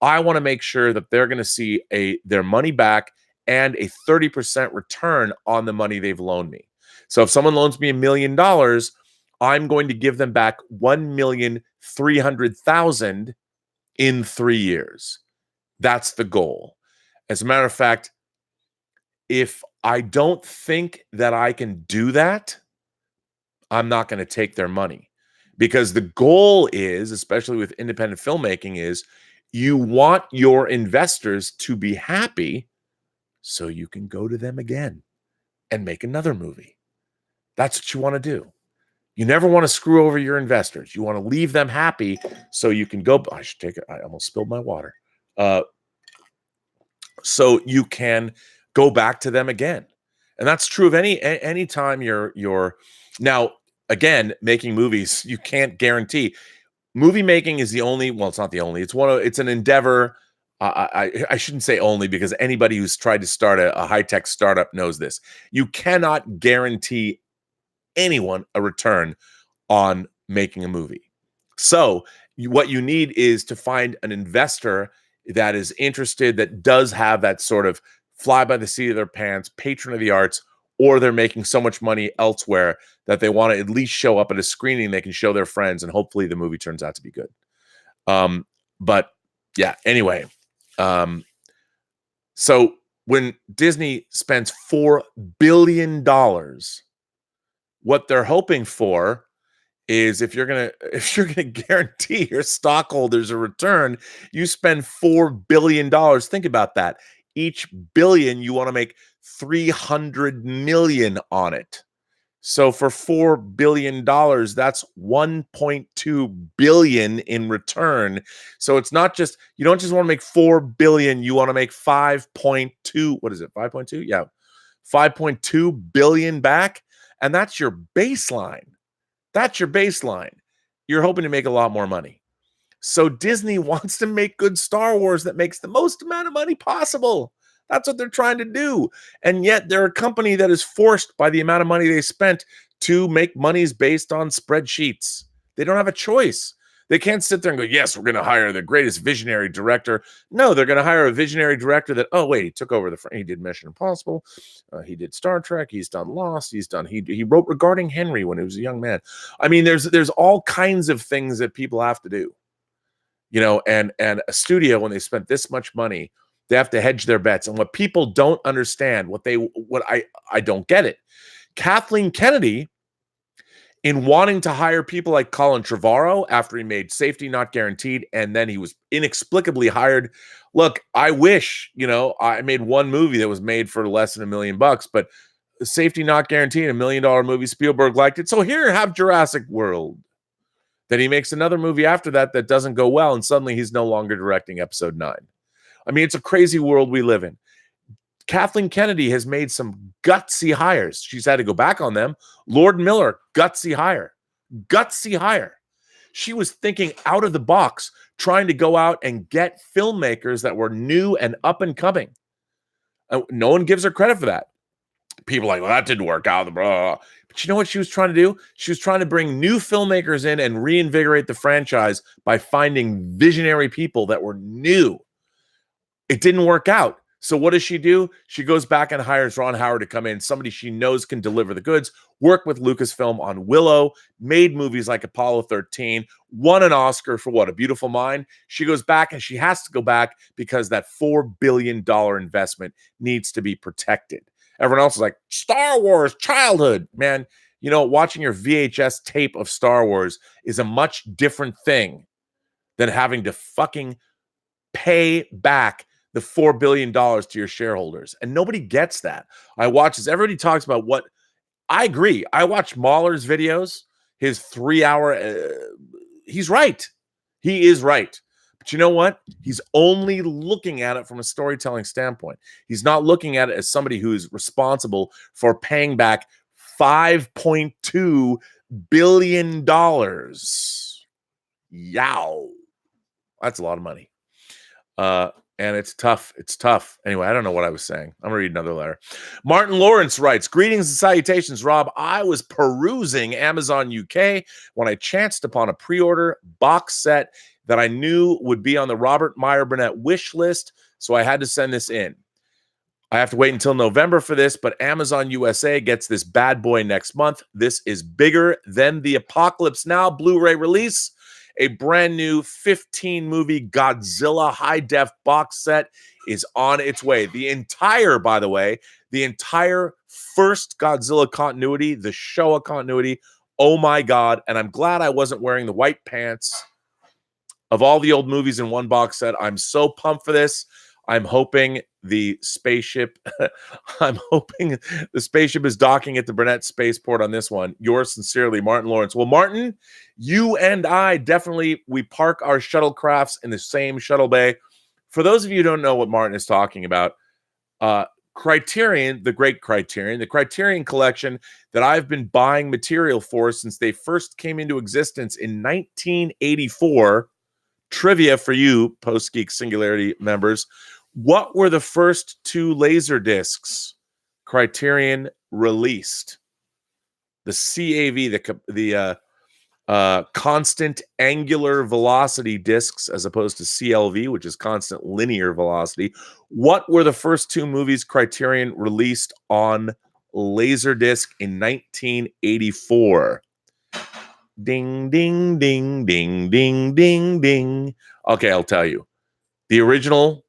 I want to make sure that they're going to see their money back and a 30% return on the money they've loaned me. So if someone loans me $1 million, I'm going to give them back $1,300,000 in 3 years. That's the goal. As a matter of fact, if I don't think that I can do that, I'm not going to take their money. Because the goal is, especially with independent filmmaking, is you want your investors to be happy so you can go to them again and make another movie. That's what you want to do. You never want to screw over your investors. You want to leave them happy so you can go. I should take it. I almost spilled my water. So you can go back to them again. And that's true of any time you're now, again, making movies, you can't guarantee. Movie making is the only, well, it's not the only, it's an endeavor. I shouldn't say only, because anybody who's tried to start a high-tech startup knows this. You cannot guarantee anyone a return on making a movie. So what you need is to find an investor that is interested, that does have that sort of fly by the seat of their pants, patron of the arts, or they're making so much money elsewhere that they want to at least show up at a screening they can show their friends, and hopefully the movie turns out to be good. But yeah, anyway. So when Disney spends $4 billion, what they're hoping for is if you're gonna guarantee your stockholders a return, you spend $4 billion. Think about that. Each billion, you want to make 300 million on it. So for $4 billion, that's 1.2 billion in return. So it's not just, you don't just want to make 4 billion, you want to make 5.2, what is it? 5.2? Yeah. 5.2 billion back. And that's your baseline. That's your baseline. You're hoping to make a lot more money. So Disney wants to make good Star Wars that makes the most amount of money possible. That's what they're trying to do. And yet they're a company that is forced by the amount of money they spent to make monies based on spreadsheets. They don't have a choice. They can't sit there and go, yes, we're going to hire the greatest visionary director. No, they're going to hire a visionary director that, oh, wait, he took over he did Mission Impossible. He did Star Trek. He's done Lost. He wrote Regarding Henry when he was a young man. I mean, there's all kinds of things that people have to do, and a studio, when they spent this much money, they have to hedge their bets. And what people don't understand, I don't get it. Kathleen Kennedy, in wanting to hire people like Colin Trevorrow after he made Safety Not Guaranteed, and then he was inexplicably hired. Look, I wish, I made one movie that was made for less than $1 million, but Safety not guaranteed. $1 million movie. Spielberg liked it. So here, have Jurassic World. Then he makes another movie after that that doesn't go well, and suddenly he's no longer directing episode 9. I mean, it's a crazy world we live in. Kathleen Kennedy has made some gutsy hires. She's had to go back on them. Lord Miller, gutsy hire. Gutsy hire. She was thinking out of the box, trying to go out and get filmmakers that were new and up and coming. No one gives her credit for that. People are like, well, that didn't work out. Blah. But you know what she was trying to do? She was trying to bring new filmmakers in and reinvigorate the franchise by finding visionary people that were new. It didn't work out. So what does she do? She goes back and hires Ron Howard to come in, somebody she knows can deliver the goods, work with Lucasfilm on Willow, made movies like Apollo 13, won an Oscar for what? A Beautiful Mind. She goes back, and she has to go back because that $4 billion investment needs to be protected. Everyone else is like, Star Wars, childhood. Man, you know, watching your VHS tape of Star Wars is a much different thing than having to fucking pay back the $4 billion to your shareholders. And nobody gets that. I watch this. Everybody talks about what I agree. I watch Mahler's videos, his 3-hour. He's right. He is right. But you know what? He's only looking at it from a storytelling standpoint. He's not looking at it as somebody who is responsible for paying back $5.2 billion. Yow. That's a lot of money. And it's tough. It's tough. Anyway, I don't know what I was saying. I'm going to read another letter. Martin Lawrence writes, greetings and salutations, Rob. I was perusing Amazon UK when I chanced upon a pre-order box set that I knew would be on the Robert Meyer Burnett wish list, so I had to send this in. I have to wait until November for this, but Amazon USA gets this bad boy next month. This is bigger than the Apocalypse Now Blu-ray release. A brand new 15-movie Godzilla high-def box set is on its way. By the way, the entire first Godzilla continuity, the Showa continuity, oh my God. And I'm glad I wasn't wearing the white pants of all the old movies in one box set. I'm so pumped for this. I'm hoping the spaceship is docking at the Burnett spaceport on this one. Yours sincerely, Martin Lawrence. Well, Martin, you and I we park our shuttlecrafts in the same shuttle bay. For those of you who don't know what Martin is talking about, Criterion, the great Criterion, the Criterion collection that I've been buying material for since they first came into existence in 1984. Trivia for you, Post-Geek Singularity members. What were the first 2 laser discs Criterion released? The CAV, the constant angular velocity discs, as opposed to CLV, which is constant linear velocity. What were the first 2 movies Criterion released on Laserdisc in 1984? Ding, ding, ding, ding, ding, ding, ding. Okay, I'll tell you. The original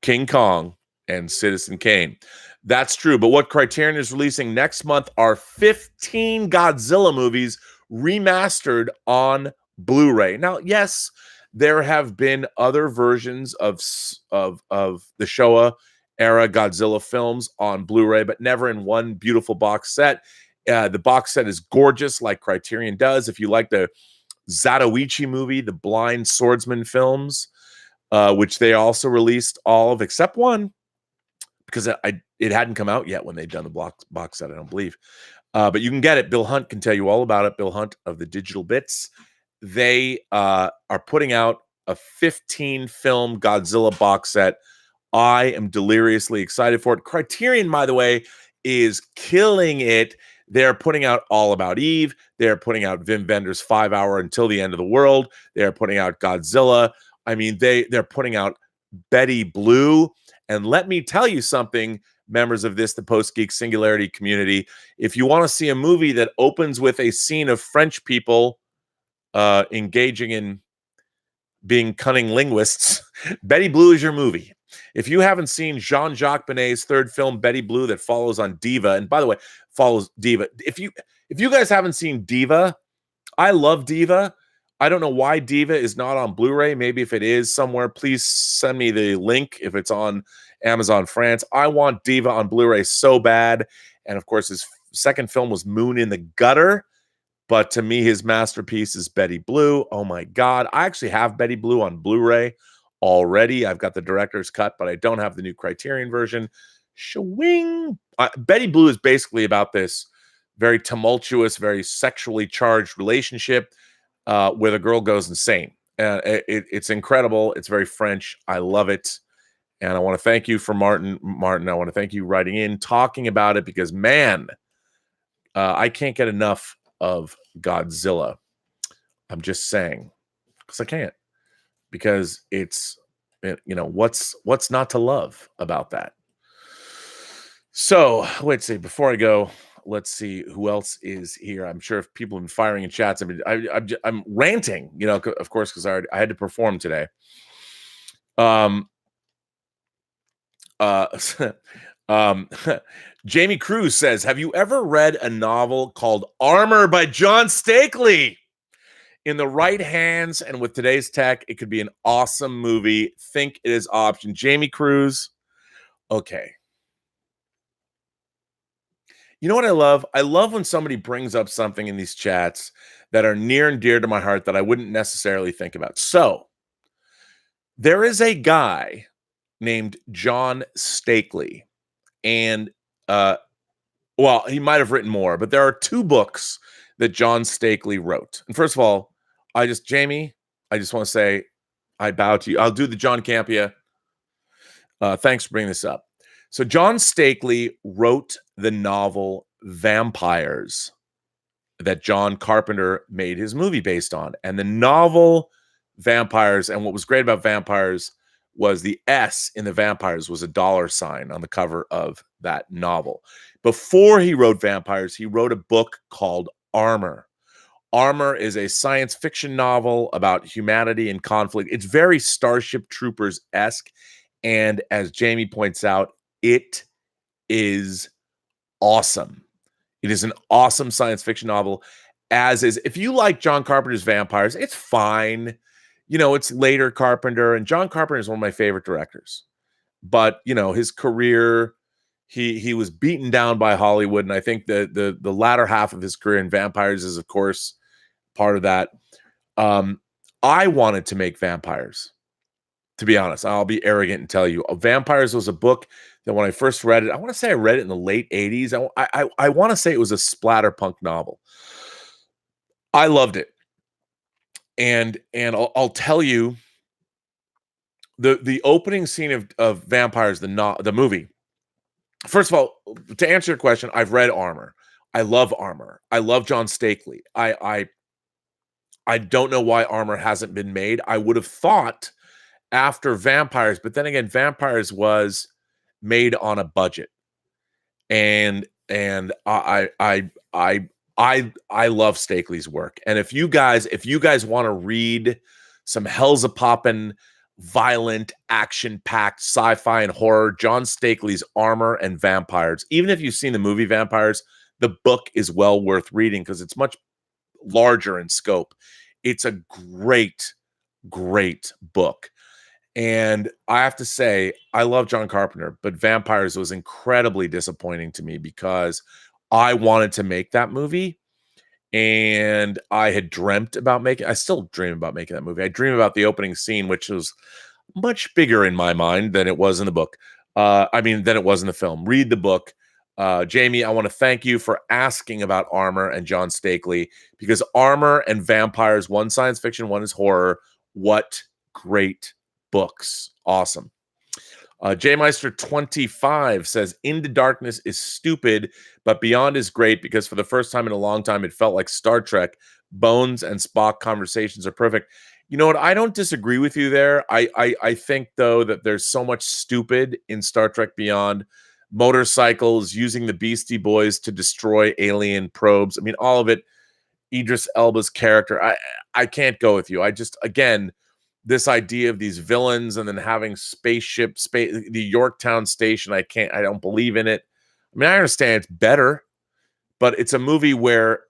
King Kong and Citizen Kane. That's true. But what Criterion is releasing next month are 15 Godzilla movies remastered on Blu-ray. Now, yes, there have been other versions of the Showa era Godzilla films on Blu-ray, but never in one beautiful box set. The box set is gorgeous, like Criterion does. If you like the Zatoichi movie, the Blind Swordsman films, which they also released all of except one, because it hadn't come out yet when they'd done the box set, I don't believe. But you can get it. Bill Hunt can tell you all about it. Bill Hunt of the Digital Bits. They are putting out a 15-film Godzilla box set. I am deliriously excited for it. Criterion, by the way, is killing it. They're putting out All About Eve. They're putting out Wim Wenders' 5-hour Until the End of the World. They're putting out Godzilla. I mean, they're putting out Betty Blue. And let me tell you something, members of the Post-Geek Singularity community. If you want to see a movie that opens with a scene of French people engaging in being cunning linguists, Betty Blue is your movie. If you haven't seen Jean-Jacques Benet's third film, Betty Blue, that follows on Diva, and by the way, follows Diva. If you guys haven't seen Diva, I love Diva. I don't know why Diva is not on Blu-ray. Maybe if it is somewhere, please send me the link if it's on Amazon France. I want Diva on Blu-ray so bad. And of course, his second film was Moon in the Gutter. But to me, his masterpiece is Betty Blue. Oh my God. I actually have Betty Blue on Blu-ray already. I've got the director's cut, but I don't have the new Criterion version. Shwing. Betty Blue is basically about this very tumultuous, very sexually charged relationship where the girl goes insane. It's incredible. It's very French. I love it. And I want to thank you for Martin. Martin, I want to thank you writing in, talking about it, because, man, I can't get enough of Godzilla. I'm just saying, because I can't, because it's, what's not to love about that. So let's see, before I go, let's see who else is here. I'm sure if people have been firing in chats, I'm ranting, of course, because I had to perform today. Jamie Cruz says, have you ever read a novel called Armor by John Stakely? In the right hands and with today's tech, it could be an awesome movie. Think it is option. Jamie Cruz. Okay. You know what I love? I love when somebody brings up something in these chats that are near and dear to my heart that I wouldn't necessarily think about. So there is a guy named John Stakely. And well, he might have written more, but there are 2 books that John Stakely wrote. And first of all, Jamie, I just want to say I bow to you. I'll do the John Campia. Thanks for bringing this up. So John Stakely wrote the novel Vampires that John Carpenter made his movie based on. And the novel Vampires, and what was great about Vampires was the S in the Vampires was a $sign on the cover of that novel. Before he wrote Vampires, he wrote a book called Armor. Armor is a science fiction novel about humanity and conflict. It's very Starship Troopers-esque. And as Jamie points out, it is awesome. It is an awesome science fiction novel, as is. If you like John Carpenter's Vampires, it's fine. It's later Carpenter, and John Carpenter is one of my favorite directors. But, his career, he was beaten down by Hollywood, and I think the latter half of his career in Vampires is, of course, part of that. I wanted to make Vampires. To be honest, I'll be arrogant and tell you, Vampires was a book that when I first read it, I want to say I read it in the late 80s. I want to say it was a splatterpunk novel. I loved it. And I'll tell you, the opening scene of Vampires, the movie. First of all, to answer your question, I've read Armor. I love Armor. I love John Stakely. I don't know why Armor hasn't been made. I would have thought after Vampires, but then again, Vampires was made on a budget, and I love Stakely's work. And if you guys want to read some hell's a poppin', violent, action-packed sci-fi and horror, John Stakely's Armor and Vampires. Even if you've seen the movie Vampires, the book is well worth reading because it's much larger in scope. It's a great, great book. And I have to say, I love John Carpenter, but Vampires was incredibly disappointing to me because I wanted to make that movie. And I had dreamt about I still dream about making that movie. I dream about the opening scene, which was much bigger in my mind than it was in the book. Than it was in the film. Read the book. Jamie, I want to thank you for asking about Armor and John Stakely, because Armor and Vampires, one science fiction, one is horror. What great books. Awesome. Jmeister 25 says, Into Darkness is stupid, but Beyond is great because for the first time in a long time, it felt like Star Trek. Bones and Spock conversations are perfect. You know what? I don't disagree with you there. I think, though, that there's so much stupid in Star Trek Beyond. Motorcycles, using the Beastie Boys to destroy alien probes. I mean, all of it. Idris Elba's character. I can't go with you. Again, this idea of these villains and then having the Yorktown station, I don't believe in it. I mean, I understand it's better, but it's a movie where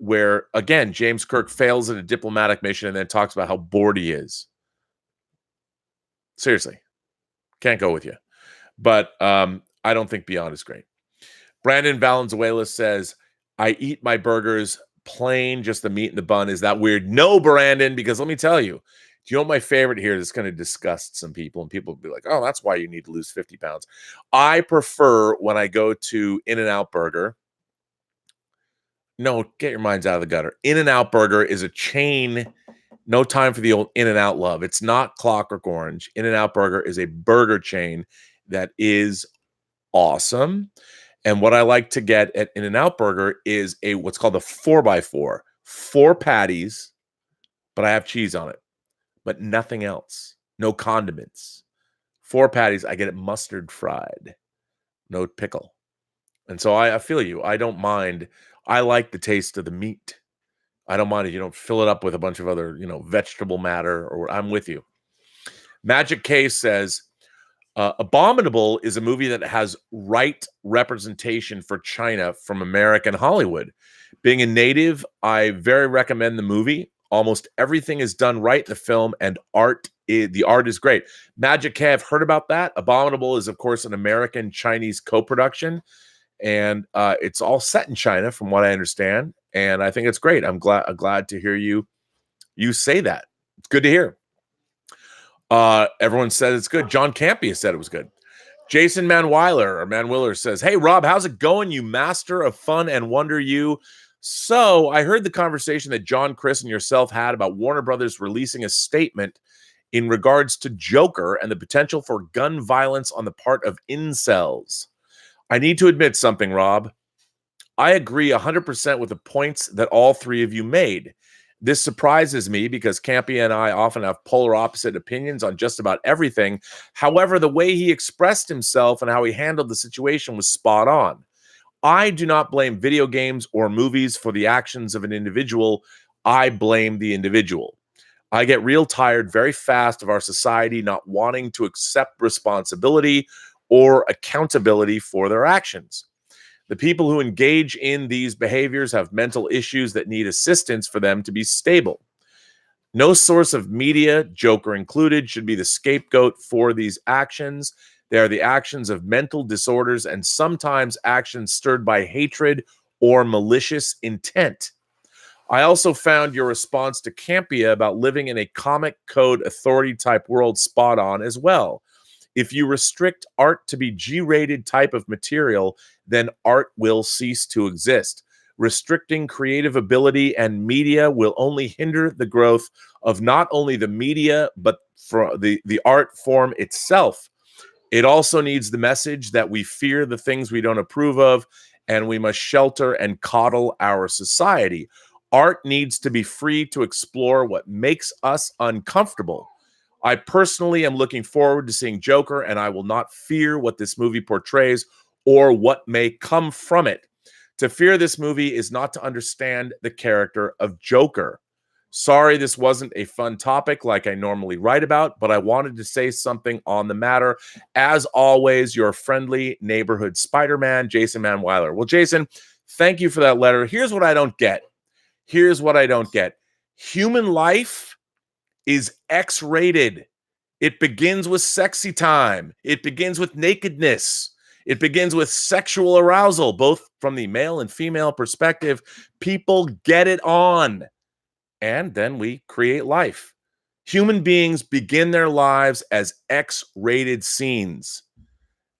again, James Kirk fails at a diplomatic mission and then talks about how bored he is. Seriously, can't go with you. But I don't think Beyond is great. Brandon Valenzuela says, I eat my burgers plain, just the meat and the bun. Is that weird? No, Brandon, because let me tell you, do you know what my favorite here that's going to disgust some people? And people will be like, oh, that's why you need to lose 50 pounds. I prefer when I go to In-N-Out Burger. No, get your minds out of the gutter. In-N-Out Burger is a chain. No time for the old In-N-Out love. It's not Clockwork Orange. In-N-Out Burger is a burger chain that is awesome. And what I like to get at In-N-Out Burger is a what's called a 4x4. 4 patties, but I have cheese on it, but nothing else. No condiments. 4 patties, I get it mustard fried. No pickle. And so I feel you. I don't mind. I like the taste of the meat. I don't mind if you don't fill it up with a bunch of other, vegetable matter, or I'm with you. Magic K says, Abominable is a movie that has right representation for China from American Hollywood. Being a native, I very recommend the movie. Almost everything is done right in the film, and the art is great. Magic K, I've heard about that. Abominable is, of course, an American-Chinese co-production, and it's all set in China, from what I understand. And I think it's great. I'm glad to hear you say that. It's good to hear. Everyone said it's good. John Campia said it was good. Jason Manwiller says, hey, Rob, how's it going, you master of fun and wonder you? So I heard the conversation that John, Chris, and yourself had about Warner Brothers releasing a statement in regards to Joker and the potential for gun violence on the part of incels. I need to admit something, Rob. I agree 100% with the points that all three of you made. This surprises me because Campia and I often have polar opposite opinions on just about everything. However, the way he expressed himself and how he handled the situation was spot on. I do not blame video games or movies for the actions of an individual. I blame the individual. I get real tired very fast of our society not wanting to accept responsibility or accountability for their actions. The people who engage in these behaviors have mental issues that need assistance for them to be stable. No source of media, Joker included, should be the scapegoat for these actions. They are the actions of mental disorders and sometimes actions stirred by hatred or malicious intent. I also found your response to Campia about living in a comic code authority type world spot on as well. If you restrict art to be G-rated type of material, then art will cease to exist. Restricting creative ability and media will only hinder the growth of not only the media, but for the art form itself. It also needs the message that we fear the things we don't approve of, and we must shelter and coddle our society. Art needs to be free to explore what makes us uncomfortable. I personally am looking forward to seeing Joker, and I will not fear what this movie portrays or what may come from it. To fear this movie is not to understand the character of Joker. Sorry, this wasn't a fun topic like I normally write about, but I wanted to say something on the matter. As always, your friendly neighborhood Spider-Man, Jason Manweiler. Well, Jason, thank you for that letter. Here's what I don't get. Human life is X-rated. It begins with sexy time. It begins with nakedness. It begins with sexual arousal, both from the male and female perspective. People get it on. And then we create life. Human beings begin their lives as X-rated scenes.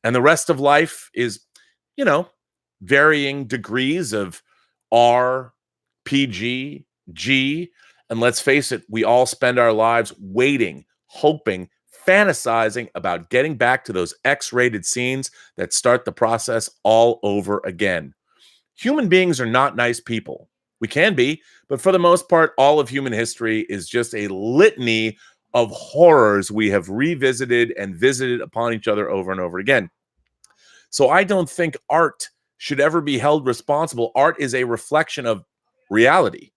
And the rest of life is, varying degrees of R, PG, G. And let's face it, we all spend our lives waiting, hoping, fantasizing about getting back to those X-rated scenes that start the process all over again. Human beings are not nice people. We can be, but for the most part, all of human history is just a litany of horrors we have revisited and visited upon each other over and over again. So I don't think art should ever be held responsible. Art is a reflection of reality.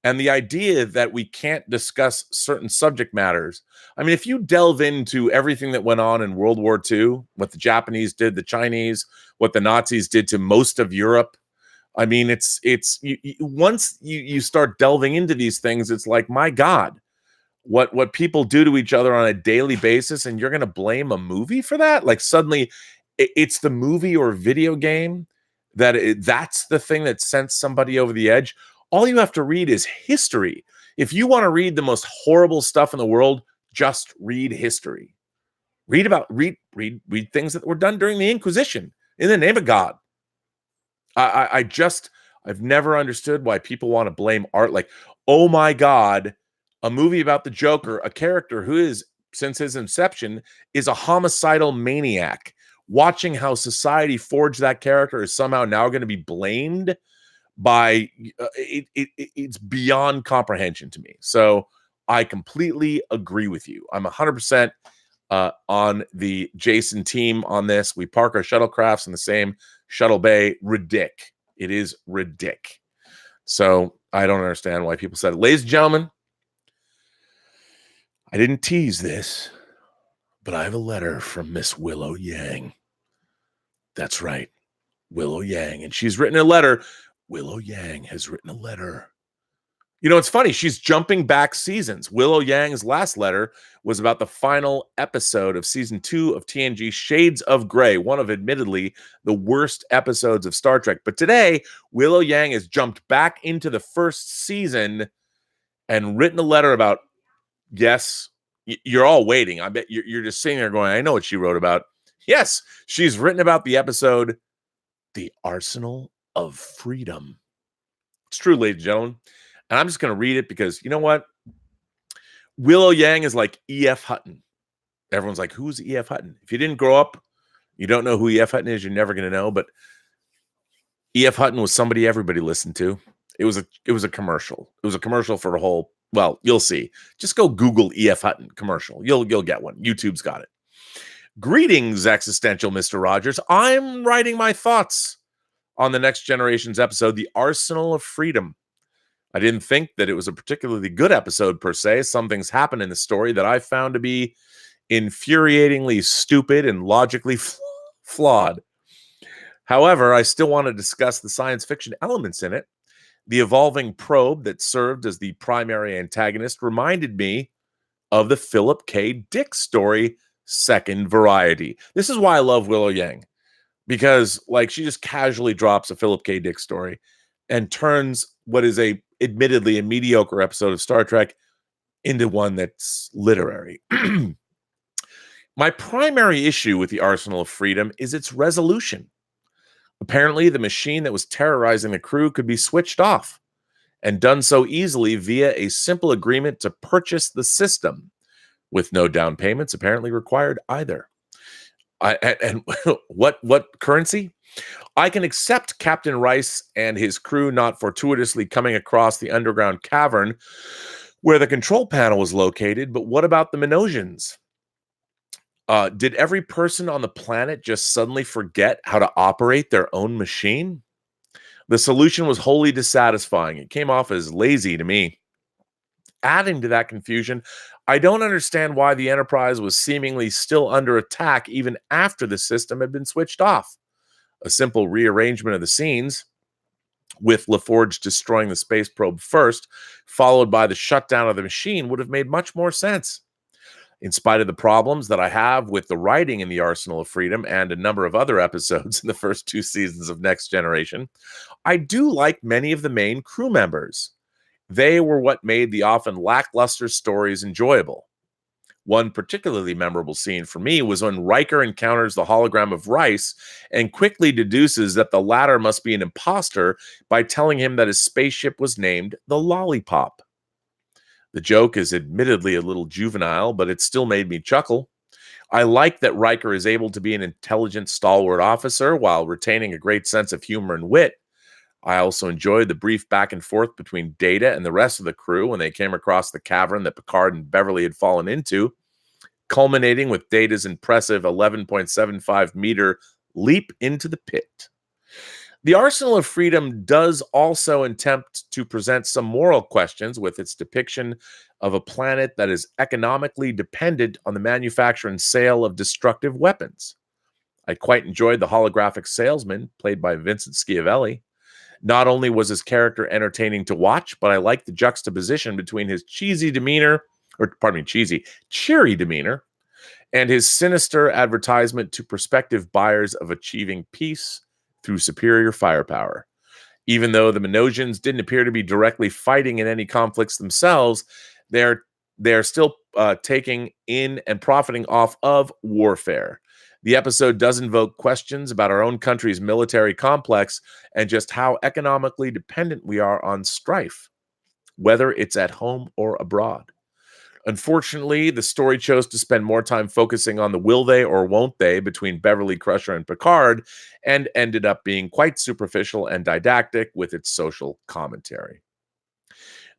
And the idea that we can't discuss certain subject matters. I mean, if you delve into everything that went on in World War II, what the Japanese did, the Chinese, what the Nazis did to most of Europe, I mean, once you start delving into these things, it's like, my God, what people do to each other on a daily basis, and you're going to blame a movie for that? Like suddenly it's the movie or video game that's the thing that sent somebody over the edge. All you have to read is history. If you want to read the most horrible stuff in the world, just read history. Read things that were done during the Inquisition in the name of God. I've never understood why people want to blame art. Like, oh my God, a movie about the Joker, a character who is, since his inception, is a homicidal maniac. Watching how society forged that character is somehow now going to be blamed by it's beyond comprehension to me. So I completely agree with you. I'm 100% on the Jason team on this. We park our shuttlecrafts in the same shuttle bay. It is ridiculous. So I don't understand why people said it. Ladies and gentlemen, I didn't tease this, but I have a letter from Miss Willow Yang. That's right, Willow Yang. And she's written a letter. Willow Yang has written a letter. You know, it's funny. She's jumping back seasons. Willow Yang's last letter was about the final episode of season 2 of TNG Shades of Grey, one of admittedly the worst episodes of Star Trek. But today, Willow Yang has jumped back into the first season and written a letter about, yes, you're all waiting. I bet you're just sitting there going, I know what she wrote about. Yes, she's written about the episode, The Arsenal of Freedom. It's true, ladies and gentlemen. And I'm just going to read it because, you know what? Willow Yang is like E.F. Hutton. Everyone's like, who's E.F. Hutton? If you didn't grow up, you don't know who E.F. Hutton is, you're never going to know. But E.F. Hutton was somebody everybody listened to. It was a commercial. It was a commercial for a whole, well, you'll see. Just go Google E.F. Hutton commercial. You'll get one. YouTube's got it. Greetings, existential Mr. Rogers. I'm writing my thoughts on the Next Generation's episode, The Arsenal of Freedom. I didn't think that it was a particularly good episode per se. Some things happen in the story that I found to be infuriatingly stupid and logically flawed. However, I still want to discuss the science fiction elements in it. The evolving probe that served as the primary antagonist reminded me of the Philip K. Dick story, Second Variety. This is why I love Willow Yang, because like she just casually drops a Philip K. Dick story and turns what is admittedly a mediocre episode of Star Trek into one that's literary. My primary issue with the Arsenal of Freedom is its resolution. Apparently, the machine that was terrorizing the crew could be switched off, and done so easily via a simple agreement to purchase the system, with no down payments apparently required either. What currency? I can accept Captain Rice and his crew not fortuitously coming across the underground cavern where the control panel was located, but what about the Minosians? Did every person on the planet just suddenly forget how to operate their own machine? The solution was wholly dissatisfying. It came off as lazy to me. Adding to that confusion, I don't understand why the Enterprise was seemingly still under attack even after the system had been switched off. A simple rearrangement of the scenes, with LaForge destroying the space probe first, followed by the shutdown of the machine, would have made much more sense. In spite of the problems that I have with the writing in The Arsenal of Freedom and a number of other episodes in the first 2 seasons of Next Generation, I do like many of the main crew members. They were what made the often lackluster stories enjoyable. One particularly memorable scene for me was when Riker encounters the hologram of Rice and quickly deduces that the latter must be an imposter by telling him that his spaceship was named the Lollipop. The joke is admittedly a little juvenile, but it still made me chuckle. I like that Riker is able to be an intelligent, stalwart officer while retaining a great sense of humor and wit. I also enjoyed the brief back and forth between Data and the rest of the crew when they came across the cavern that Picard and Beverly had fallen into, culminating with Data's impressive 11.75 meter leap into the pit. The Arsenal of Freedom does also attempt to present some moral questions with its depiction of a planet that is economically dependent on the manufacture and sale of destructive weapons. I quite enjoyed the holographic salesman, played by Vincent Schiavelli. Not only was his character entertaining to watch, but I liked the juxtaposition between his cheery demeanor, and his sinister advertisement to prospective buyers of achieving peace through superior firepower. Even though the Minosians didn't appear to be directly fighting in any conflicts themselves, they're they're still taking in and profiting off of warfare. The episode does invoke questions about our own country's military complex and just how economically dependent we are on strife, whether it's at home or abroad. Unfortunately, the story chose to spend more time focusing on the will they or won't they between Beverly Crusher and Picard, and ended up being quite superficial and didactic with its social commentary.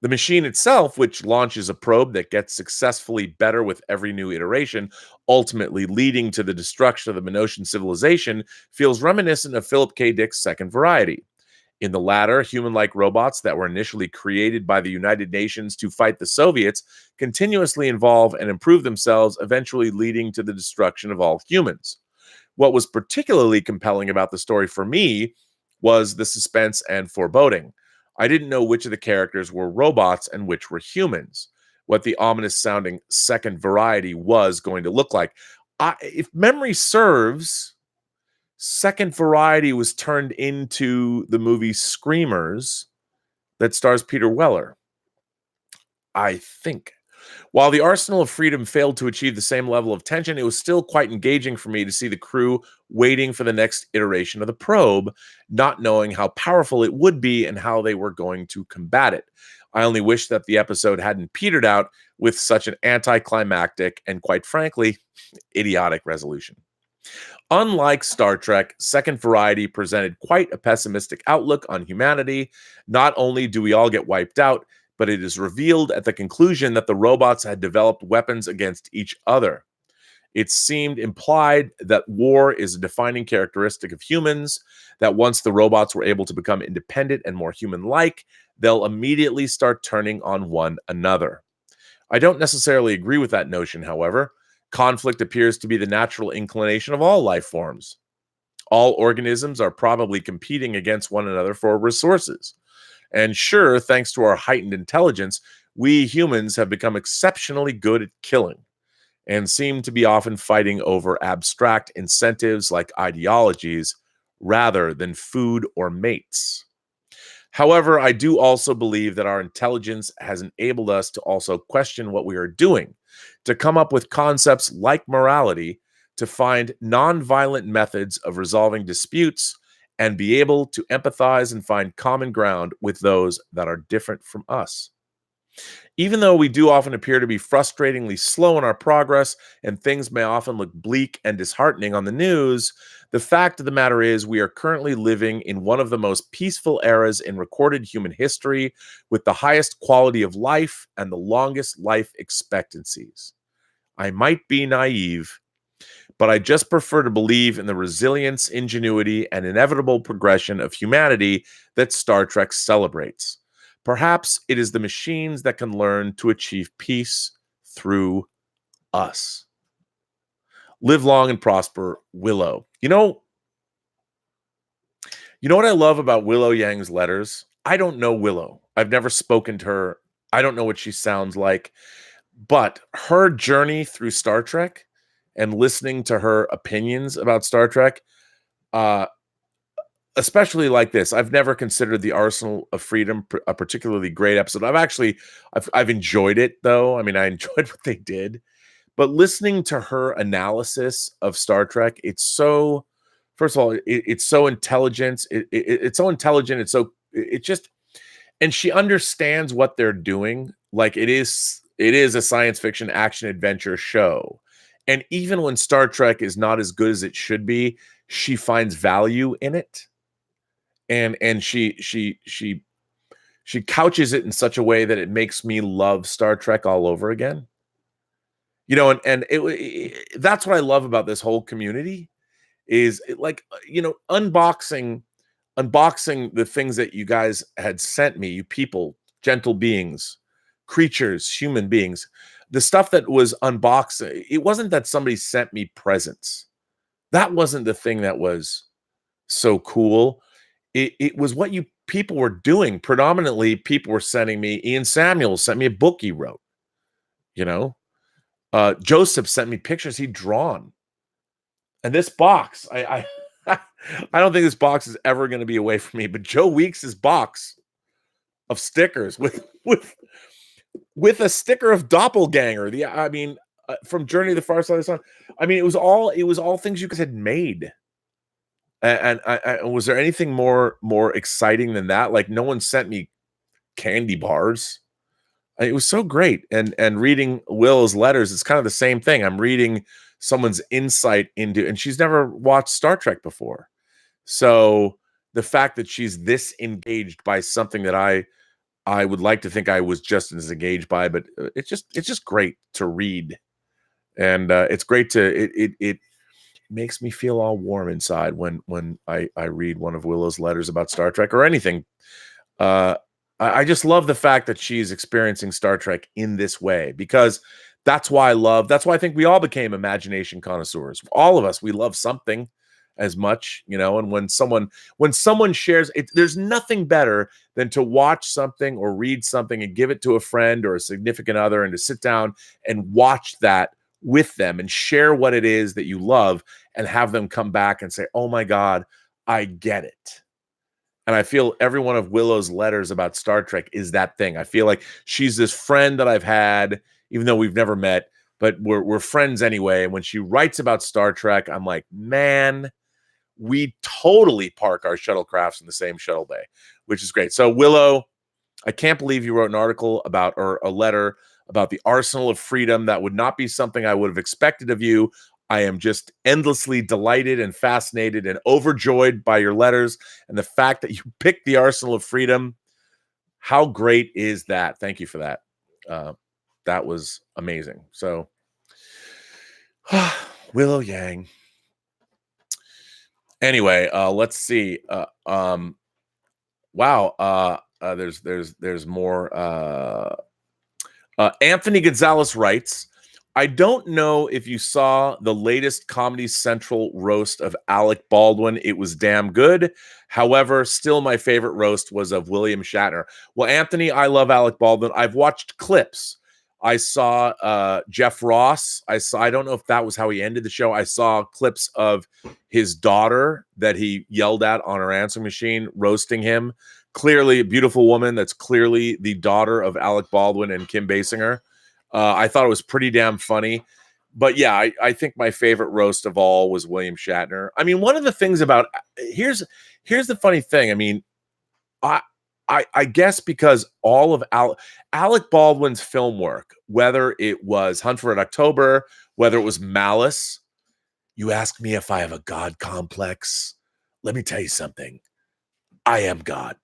The machine itself, which launches a probe that gets successfully better with every new iteration, ultimately leading to the destruction of the Minotian civilization, feels reminiscent of Philip K. Dick's Second Variety. In the latter, human-like robots that were initially created by the United Nations to fight the Soviets continuously evolve and improve themselves, eventually leading to the destruction of all humans. What was particularly compelling about the story for me was the suspense and foreboding. I didn't know which of the characters were robots and which were humans, what the ominous-sounding Second Variety was going to look like. If memory serves, Second Variety was turned into the movie Screamers that stars Peter Weller, I think. While the Arsenal of Freedom failed to achieve the same level of tension, it was still quite engaging for me to see the crew waiting for the next iteration of the probe, not knowing how powerful it would be and how they were going to combat it. I only wish that the episode hadn't petered out with such an anticlimactic and, quite frankly, idiotic resolution. Unlike Star Trek, Second Variety presented quite a pessimistic outlook on humanity. Not only do we all get wiped out, but it is revealed at the conclusion that the robots had developed weapons against each other. It seemed implied that war is a defining characteristic of humans, that once the robots were able to become independent and more human-like, they'll immediately start turning on one another. I don't necessarily agree with that notion, however. Conflict appears to be the natural inclination of all life forms. All organisms are probably competing against one another for resources. And sure, thanks to our heightened intelligence, we humans have become exceptionally good at killing and seem to be often fighting over abstract incentives like ideologies rather than food or mates. However, I do also believe that our intelligence has enabled us to also question what we are doing, to come up with concepts like morality, to find nonviolent methods of resolving disputes, and be able to empathize and find common ground with those that are different from us. Even though we do often appear to be frustratingly slow in our progress and things may often look bleak and disheartening on the news, the fact of the matter is we are currently living in one of the most peaceful eras in recorded human history, with the highest quality of life and the longest life expectancies. I might be naive, but I just prefer to believe in the resilience, ingenuity, and inevitable progression of humanity that Star Trek celebrates. Perhaps it is the machines that can learn to achieve peace through us. Live long and prosper, Willow. You know what I love about Willow Yang's letters? I don't know Willow. I've never spoken to her. I don't know what she sounds like. But her journey through Star Trek and listening to her opinions about Star Trek, uh, especially like this, I've never considered the Arsenal of Freedom a particularly great episode. I've enjoyed it though. I mean, I enjoyed what they did, but listening to her analysis of Star Trek, it's so. First of all, it's so intelligent. It's so intelligent. It just, and she understands what they're doing. Like it is a science fiction action adventure show. And even when Star Trek is not as good as it should be, she finds value in it. And she couches it in such a way that it makes me love Star Trek all over again. That's what I love about this whole community is unboxing the things that you guys had sent me, you people, gentle beings, creatures, human beings. The stuff that was unboxed, it wasn't that somebody sent me presents. That wasn't the thing that was so cool. It was what you people were doing. Predominantly, people were sending me. Ian Samuels sent me a book he wrote. Joseph sent me pictures he'd drawn. And this box, I I don't think this box is ever going to be away from me. But Joe Weeks's box of stickers with a sticker of Doppelganger. From Journey to the Far Side of the Sun. I mean, it was all things you guys had made. And was there anything more exciting than that? Like, no one sent me candy bars. It was so great. And reading Willow's letters, it's kind of the same thing. I'm reading someone's insight into, and she's never watched Star Trek before. So the fact that she's this engaged by something that I would like to think I was just as engaged by, but it's just great to read, and it's great to it makes me feel all warm inside when I read one of Willow's letters about Star Trek or anything. I just love the fact that she's experiencing Star Trek in this way, because that's why I think we all became imagination connoisseurs. All of us, we love something as much, and when someone shares it, there's nothing better than to watch something or read something and give it to a friend or a significant other, and to sit down and watch that with them and share what it is that you love, and have them come back and say, "Oh my God, I get it." And I feel every one of Willow's letters about Star Trek is that thing. I feel like she's this friend that I've had, even though we've never met, but we're friends anyway. And when she writes about Star Trek, I'm like, man, we totally park our shuttlecrafts in the same shuttle bay, which is great. So Willow, I can't believe you wrote an article about, or a letter about, the arsenal of freedom. That would not be something I would have expected of you. I am just endlessly delighted and fascinated and overjoyed by your letters, and the fact that you picked the arsenal of freedom. How great is that? Thank you for that. That was amazing. So, Willow Yang. Anyway, let's see. Wow. There's more. Anthony Gonzalez writes, I don't know if you saw the latest Comedy Central roast of Alec Baldwin. It was damn good. However, still my favorite roast was of William Shatner. Well, Anthony, I love Alec Baldwin. I've watched clips. I saw Jeff Ross. I don't know if that was how he ended the show. I saw clips of his daughter that he yelled at on her answering machine, roasting him. Clearly a beautiful woman. That's clearly the daughter of Alec Baldwin and Kim Basinger. I thought it was pretty damn funny. But yeah, I think my favorite roast of all was William Shatner. I mean, one of the things about, here's the funny thing. I mean, I guess because all of Alec Baldwin's film work, whether it was Hunt for Red October, whether it was Malice, you ask me if I have a God complex. Let me tell you something. I am God.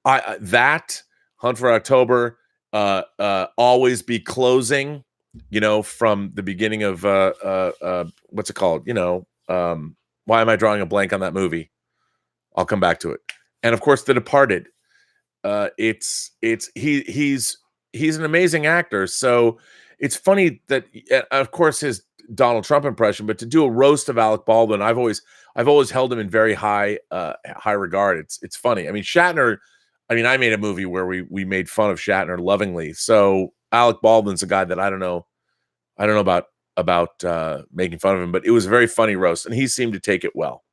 That Hunt for October, Always Be Closing, from the beginning of what's it called? Why am I drawing a blank on that movie? I'll come back to it. And of course, The Departed. He's an amazing actor. So it's funny that, of course, his Donald Trump impression, but to do a roast of Alec Baldwin, I've always held him in very high regard. It's funny. I mean, Shatner. I mean, I made a movie where we made fun of Shatner lovingly. So Alec Baldwin's a guy that I don't know about making fun of him, but it was a very funny roast, and he seemed to take it well.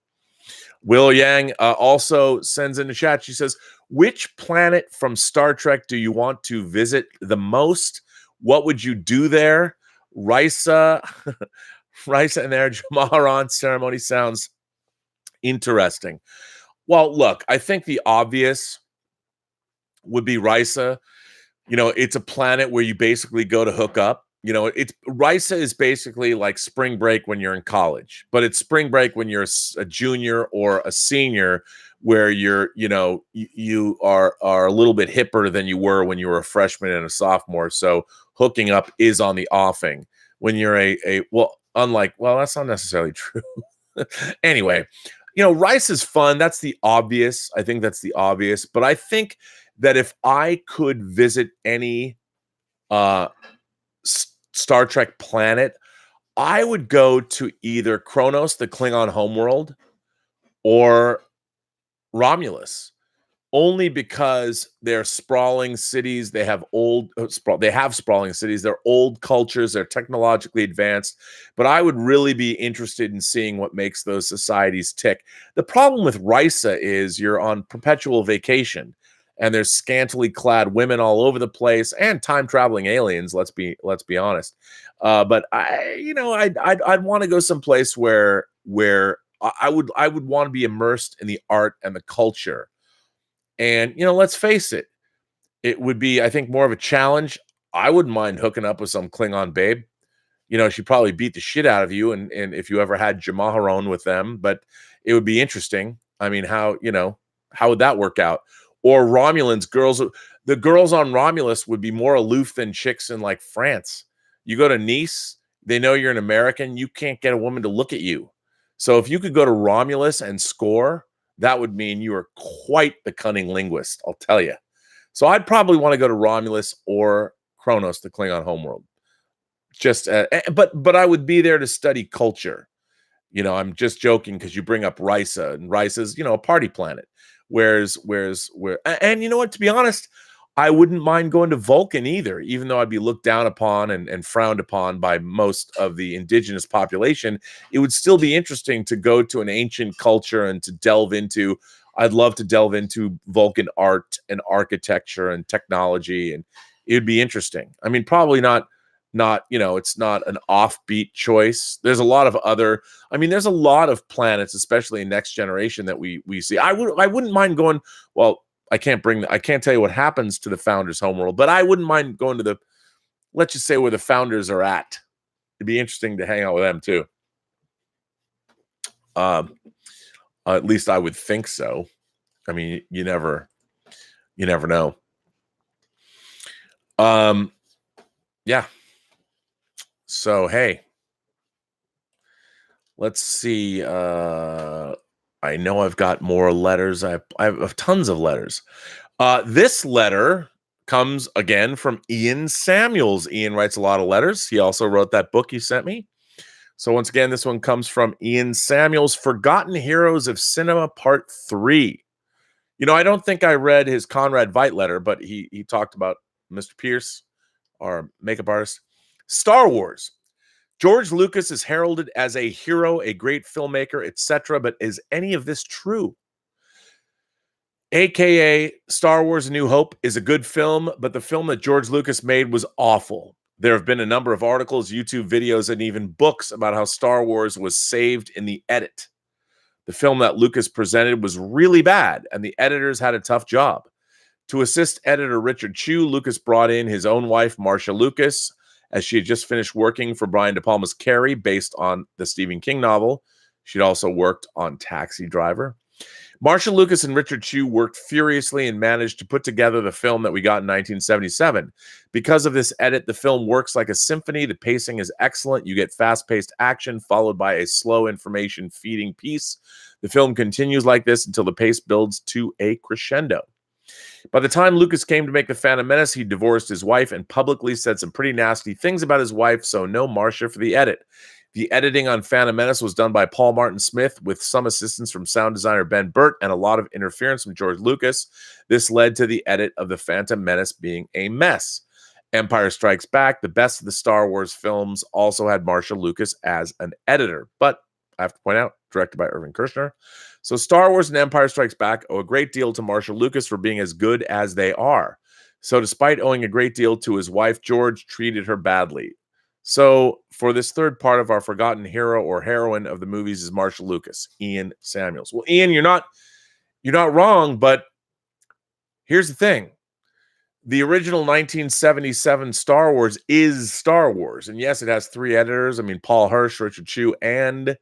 Will Yang also sends in the chat. She says, which planet from Star Trek do you want to visit the most? What would you do there? Risa and their Jamaharan ceremony sounds interesting. Well, look, I think the obvious would be Risa. It's a planet where you basically go to hook up. Risa is basically like spring break when you're in college, but it's spring break when you're a junior or a senior, where you are a little bit hipper than you were when you were a freshman and a sophomore. So hooking up is on the offing when you're that's not necessarily true. Anyway, Rice is fun. That's the obvious. I think that's the obvious. But I think that if I could visit any Star Trek planet, I would go to either Kronos, the Klingon homeworld, or Romulus. only because they're sprawling cities. They have sprawling cities. They're old cultures. They're technologically advanced. But I would really be interested in seeing what makes those societies tick. The problem with Risa is you're on perpetual vacation, and there's scantily clad women all over the place and time traveling aliens. Let's be honest. But I'd want to go someplace where I would want to be immersed in the art and the culture. And, let's face it, it would be, I think, more of a challenge. I wouldn't mind hooking up with some Klingon babe. She'd probably beat the shit out of you. And if you ever had Jamaharon with them, but it would be interesting. I mean, how would that work out? Or Romulans, the girls on Romulus would be more aloof than chicks in like France. You go to Nice, they know you're an American. You can't get a woman to look at you. So if you could go to Romulus and score, that would mean you are quite the cunning linguist, I'll tell you. So I'd probably want to go to Romulus or Kronos, the Klingon homeworld. But I would be there to study culture. I'm just joking because you bring up Risa, and Risa's, a party planet. And you know what? To be honest, I wouldn't mind going to Vulcan either, even though I'd be looked down upon and frowned upon by most of the indigenous population. It would still be interesting to go to an ancient culture and to I'd love to delve into Vulcan art and architecture and technology, and it would be interesting. I mean, probably not, it's not an offbeat choice. There's a lot of planets, especially in Next Generation, that we see. I wouldn't mind going, well, I can't tell you what happens to the Founders' homeworld, but I wouldn't mind going to let's just say where the Founders are at. It'd be interesting to hang out with them too. At least I would think so. I mean, you never know. Yeah. So, hey, let's see. I know I've got more letters. I have tons of letters. This letter comes again from Ian Samuels. Ian writes a lot of letters. He also wrote that book you sent me. So once again, this one comes from Ian Samuels, Forgotten Heroes of Cinema Part 3. I don't think I read his Conrad Veidt letter, but he talked about Mr. Pierce, our makeup artist. Star Wars. George Lucas is heralded as a hero, a great filmmaker, etc. But is any of this true? AKA Star Wars A New Hope is a good film, but the film that George Lucas made was awful. There have been a number of articles, YouTube videos, and even books about how Star Wars was saved in the edit. The film that Lucas presented was really bad, and the editors had a tough job. To assist editor Richard Chew, Lucas brought in his own wife, Marcia Lucas, as she had just finished working for Brian De Palma's Carrie, based on the Stephen King novel. She'd also worked on Taxi Driver. Marcia Lucas and Richard Chew worked furiously and managed to put together the film that we got in 1977. Because of this edit, the film works like a symphony. The pacing is excellent. You get fast-paced action followed by a slow information feeding piece. The film continues like this until the pace builds to a crescendo. By the time Lucas came to make The Phantom Menace, he divorced his wife and publicly said some pretty nasty things about his wife, so no Marcia for the edit. The editing on Phantom Menace was done by Paul Martin Smith with some assistance from sound designer Ben Burt and a lot of interference from George Lucas. This led to the edit of The Phantom Menace being a mess. Empire Strikes Back, the best of the Star Wars films, also had Marcia Lucas as an editor, but I have to point out, directed by Irvin Kershner. So Star Wars and Empire Strikes Back owe a great deal to Marcia Lucas for being as good as they are. So despite owing a great deal to his wife, George treated her badly. So for this third part of our forgotten hero or heroine of the movies is Marcia Lucas, Ian Samuels. Well, Ian, you're not wrong, but here's the thing. The original 1977 Star Wars is Star Wars. And yes, it has 3 editors. I mean, Paul Hirsch, Richard Chew, and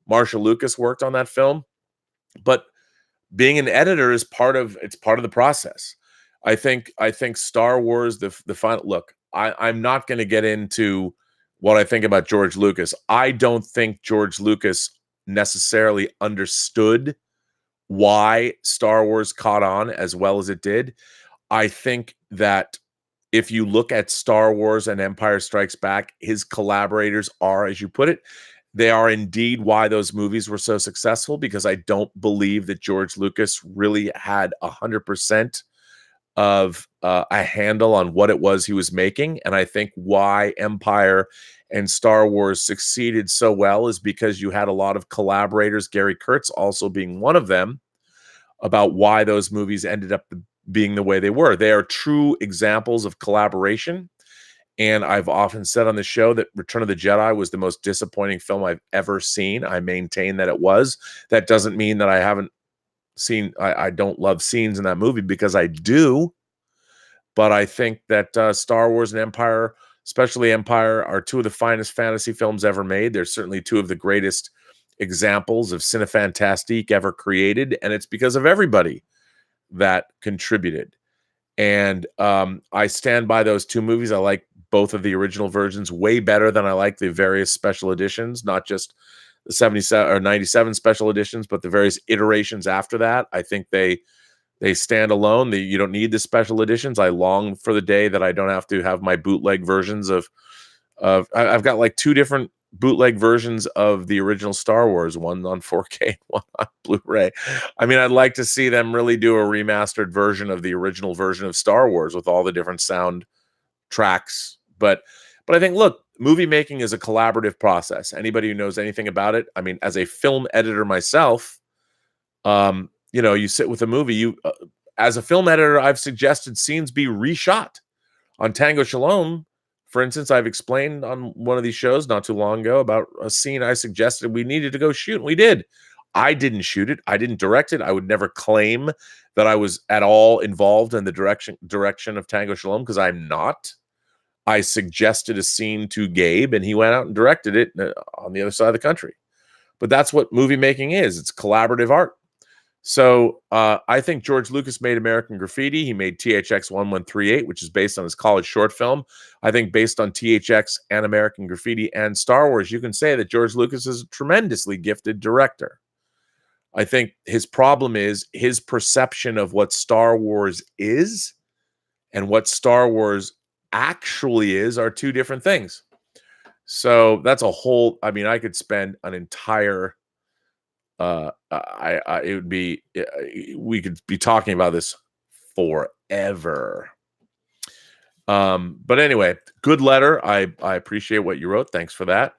Marcia Lucas worked on that film. But being an editor is part of the process. I think Star Wars, the final look, I'm not going to get into what I think about George Lucas. I don't think George Lucas necessarily understood why Star Wars caught on as well as it did. I think that if you look at Star Wars and Empire Strikes Back, his collaborators are, as you put it, They are indeed why those movies were so successful, because I don't believe that George Lucas really had 100% of a handle on what it was he was making. And I think why Empire and Star Wars succeeded so well is because you had a lot of collaborators, Gary Kurtz also being one of them, about why those movies ended up being the way they were. They are true examples of collaboration. And I've often said on the show that Return of the Jedi was the most disappointing film I've ever seen. I maintain that it was. That doesn't mean that I haven't seen, I don't love scenes in that movie, because I do. But I think that Star Wars and Empire, especially Empire, are two of the finest fantasy films ever made. They're certainly two of the greatest examples of cinefantastique ever created. And it's because of everybody that contributed. And I stand by those two movies. I like both of the original versions way better than I like the various special editions, not just the 77 or 97 special editions, but the various iterations after that. I think they stand alone. You don't need the special editions. I long for the day that I don't have to have my bootleg versions of I've got like two different bootleg versions of the original Star Wars, one on 4K, one on Blu-ray. I mean, I'd like to see them really do a remastered version of the original version of Star Wars with all the different sound tracks. But I think, look, movie making is a collaborative process. Anybody who knows anything about it, I mean, as a film editor myself, you sit with a movie. As a film editor, I've suggested scenes be reshot. On Tango Shalom, for instance, I've explained on one of these shows not too long ago about a scene I suggested we needed to go shoot, and we did. I didn't shoot it. I didn't direct it. I would never claim that I was at all involved in the direction of Tango Shalom, because I'm not. I suggested a scene to Gabe, and he went out and directed it on the other side of the country. But that's what movie making is. It's collaborative art. So I think George Lucas made American Graffiti. He made THX 1138, which is based on his college short film. I think based on THX and American Graffiti and Star Wars, you can say that George Lucas is a tremendously gifted director. I think his problem is his perception of what Star Wars is and what Star Wars actually is are two different things. So that's a whole, I mean, I could spend an entire it would be, we could be talking about this forever. But anyway, good letter. I appreciate what you wrote. Thanks for that.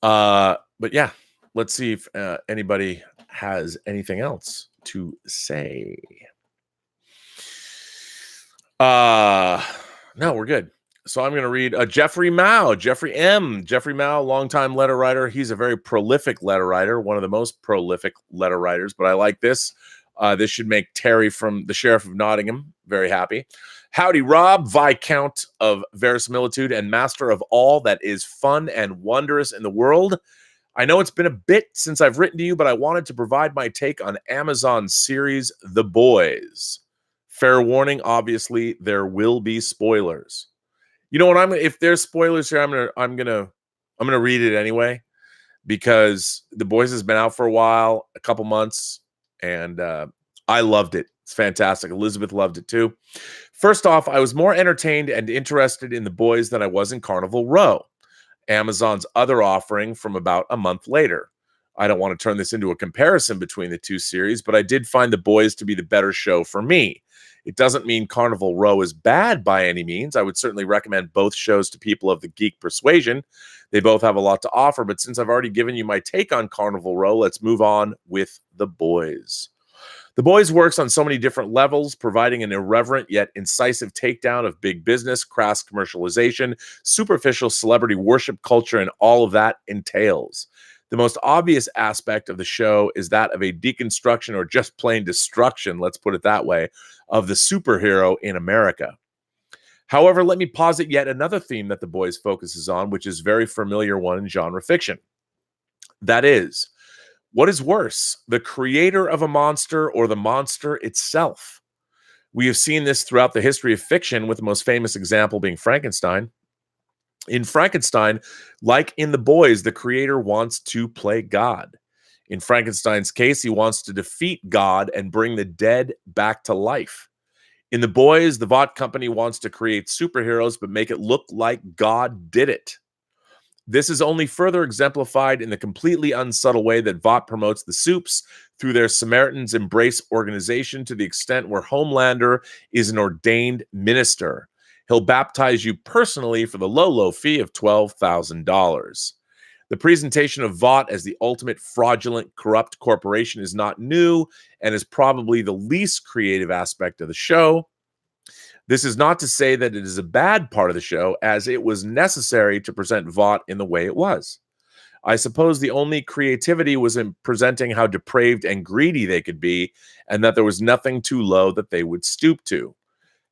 But yeah, let's see if anybody has anything else to say. No, we're good. So I'm going to read Jeffrey Mao, Jeffrey Mao, longtime letter writer. He's a very prolific letter writer, one of the most prolific letter writers. But I like this. This should make Terry from the Sheriff of Nottingham very happy. Howdy, Rob, Viscount of Verisimilitude and master of all that is fun and wondrous in the world. I know it's been a bit since I've written to you, but I wanted to provide my take on Amazon's series, The Boys. Fair warning, obviously, there will be spoilers. You know what? If there's spoilers here, I'm gonna read it anyway, because The Boys has been out for a while, a couple months, and I loved it. It's fantastic. Elizabeth loved it too. First off, I was more entertained and interested in The Boys than I was in Carnival Row, Amazon's other offering from about a month later. I don't want to turn this into a comparison between the two series, but I did find The Boys to be the better show for me. It doesn't mean Carnival Row is bad by any means. I would certainly recommend both shows to people of the geek persuasion. They both have a lot to offer, but since I've already given you my take on Carnival Row, let's move on with The Boys. The Boys works on so many different levels, providing an irreverent yet incisive takedown of big business, crass commercialization, superficial celebrity worship culture, and all of that entails. The most obvious aspect of the show is that of a deconstruction, or just plain destruction, let's put it that way, of the superhero in America. However, let me posit yet another theme that The Boys focuses on, which is a very familiar one in genre fiction. That is, what is worse, the creator of a monster or the monster itself? We have seen this throughout the history of fiction, with the most famous example being Frankenstein. In Frankenstein, like in The Boys, the creator wants to play God. In Frankenstein's case, he wants to defeat God and bring the dead back to life. In The Boys, the Vought Company wants to create superheroes but make it look like God did it. This is only further exemplified in the completely unsubtle way that Vought promotes the Supes through their Samaritan's Embrace organization to the extent where Homelander is an ordained minister. He'll baptize you personally for the low, low fee of $12,000. The presentation of Vought as the ultimate fraudulent, corrupt corporation is not new and is probably the least creative aspect of the show. This is not to say that it is a bad part of the show, as it was necessary to present Vought in the way it was. I suppose the only creativity was in presenting how depraved and greedy they could be, and that there was nothing too low that they would stoop to.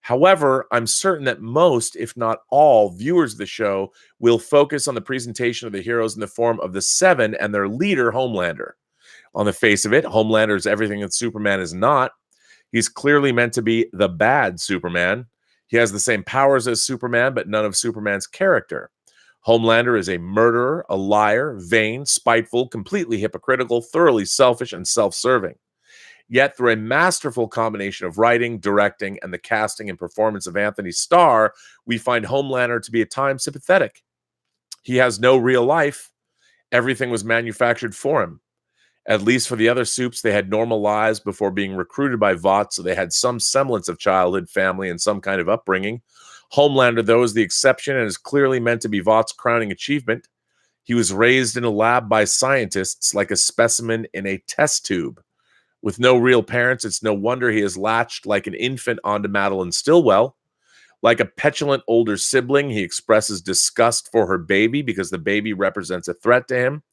However, I'm certain that most, if not all, viewers of the show will focus on the presentation of the heroes in the form of the Seven and their leader, Homelander. On the face of it, Homelander is everything that Superman is not. He's clearly meant to be the bad Superman. He has the same powers as Superman, but none of Superman's character. Homelander is a murderer, a liar, vain, spiteful, completely hypocritical, thoroughly selfish, and self-serving. Yet, through a masterful combination of writing, directing, and the casting and performance of Anthony Starr, we find Homelander to be at times sympathetic. He has no real life. Everything was manufactured for him. At least for the other Supes, they had normal lives before being recruited by Vought, so they had some semblance of childhood, family, and some kind of upbringing. Homelander, though, is the exception and is clearly meant to be Vaught's crowning achievement. He was raised in a lab by scientists like a specimen in a test tube. With no real parents, it's no wonder he is latched like an infant onto Madeline Stillwell. Like a petulant older sibling, he expresses disgust for her baby because the baby represents a threat to him.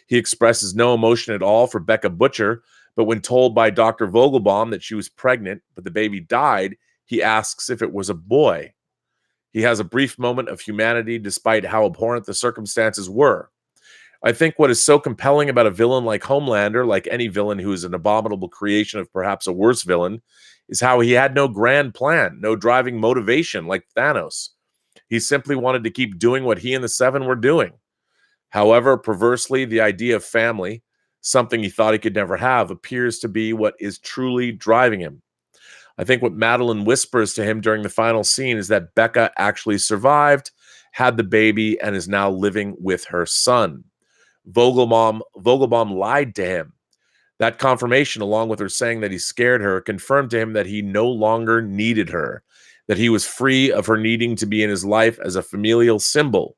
He expresses no emotion at all for Becca Butcher, but when told by Dr. Vogelbaum that she was pregnant, but the baby died, he asks if it was a boy. He has a brief moment of humanity despite how abhorrent the circumstances were. I think what is so compelling about a villain like Homelander, like any villain who is an abominable creation of perhaps a worse villain, is how he had no grand plan, no driving motivation like Thanos. He simply wanted to keep doing what he and the Seven were doing. However, perversely, the idea of family, something he thought he could never have, appears to be what is truly driving him. I think what Madeline whispers to him during the final scene is that Becca actually survived, had the baby, and is now living with her son. Vogelbaum lied to him. That confirmation, along with her saying that he scared her, confirmed to him that he no longer needed her, that he was free of her needing to be in his life as a familial symbol.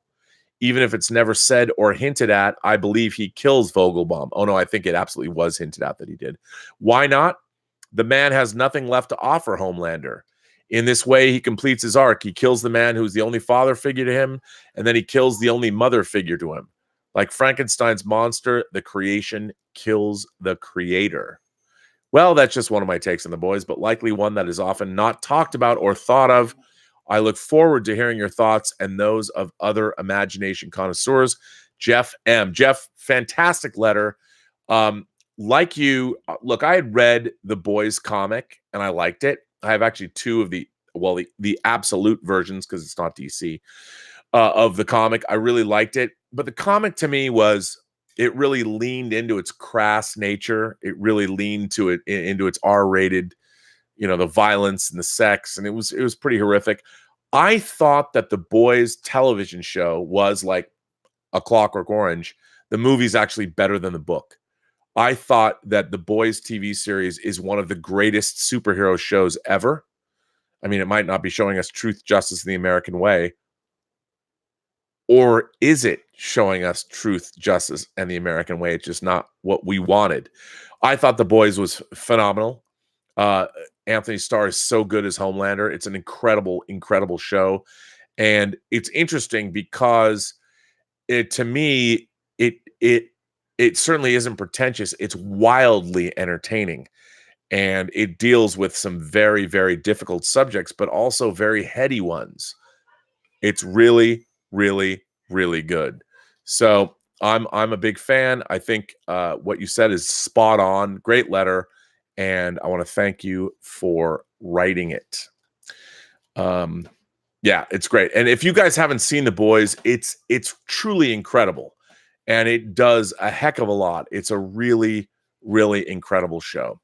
Even if it's never said or hinted at, I believe he kills Vogelbaum. Oh, no, I think it absolutely was hinted at that he did. Why not? The man has nothing left to offer Homelander. In this way, he completes his arc. He kills the man who's the only father figure to him, and then he kills the only mother figure to him. Like Frankenstein's monster, the creation kills the creator. Well, that's just one of my takes on the boys, but likely one that is often not talked about or thought of. I look forward to hearing your thoughts and those of other imagination connoisseurs. Jeff M. Jeff, fantastic letter. Like you, look, I had read the boys comic and I liked it. I have actually two of the absolute versions because it's not DC of the comic. I really liked it. But the comic to me it really leaned into its crass nature. It really leaned into its R-rated, the violence and the sex, and it was pretty horrific. I thought that the boys television show was like A Clockwork Orange. The movie's actually better than the book. I thought that the boys TV series is one of the greatest superhero shows ever. I mean, it might not be showing us truth, justice, and the American way. Or is it showing us truth, justice, and the American way? It's just not what we wanted. I thought The Boys was phenomenal. Anthony Starr is so good as Homelander. It's an incredible, incredible show. And it's interesting because to me, it certainly isn't pretentious. It's wildly entertaining. And it deals with some very, very difficult subjects, but also very heady ones. It's really, really, really good. So I'm a big fan. I think what you said is spot on. Great letter, and I want to thank you for writing it. Yeah, it's great. And if you guys haven't seen The Boys, it's truly incredible, and it does a heck of a lot. It's a really, really incredible show.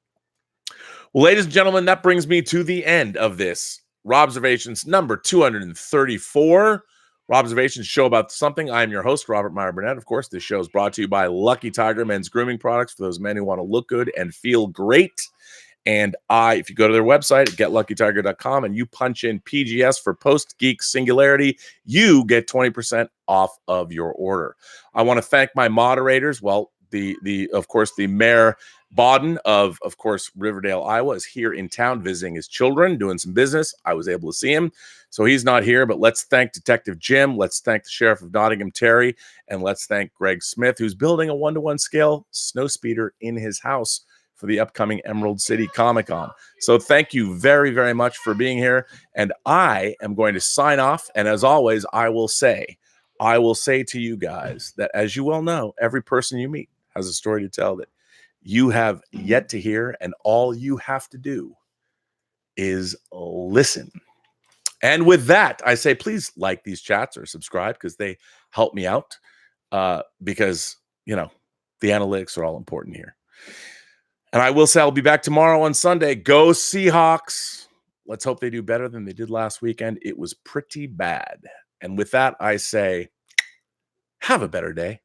Well, ladies and gentlemen, that brings me to the end of this Robservations number 234, where Robservations, show about something. I am your host, Robert Meyer Burnett. Of course, this show is brought to you by Lucky Tiger Men's Grooming Products for those men who want to look good and feel great. And if you go to their website at getluckytiger.com and you punch in PGS for Post-Geek Singularity, you get 20% off of your order. I want to thank my moderators. Well, of course, the Mayor Bodden of course, Riverdale, Iowa, is here in town visiting his children, doing some business. I was able to see him, so he's not here. But let's thank Detective Jim. Let's thank the Sheriff of Nottingham, Terry, and let's thank Greg Smith, who's building a 1-to-1 scale snowspeeder in his house for the upcoming Emerald City Comic-Con. So thank you very, very much for being here. And I am going to sign off. And as always, I will say to you guys that, as you well know, every person you meet has a story to tell that you have yet to hear, and all you have to do is listen. And with that, I say, please like these chats or subscribe, because they help me out, because, you know, the analytics are all important here. And I will say I'll be back tomorrow on Sunday. Go Seahawks. Let's hope they do better than they did last weekend. It was pretty bad. And with that, I say, have a better day.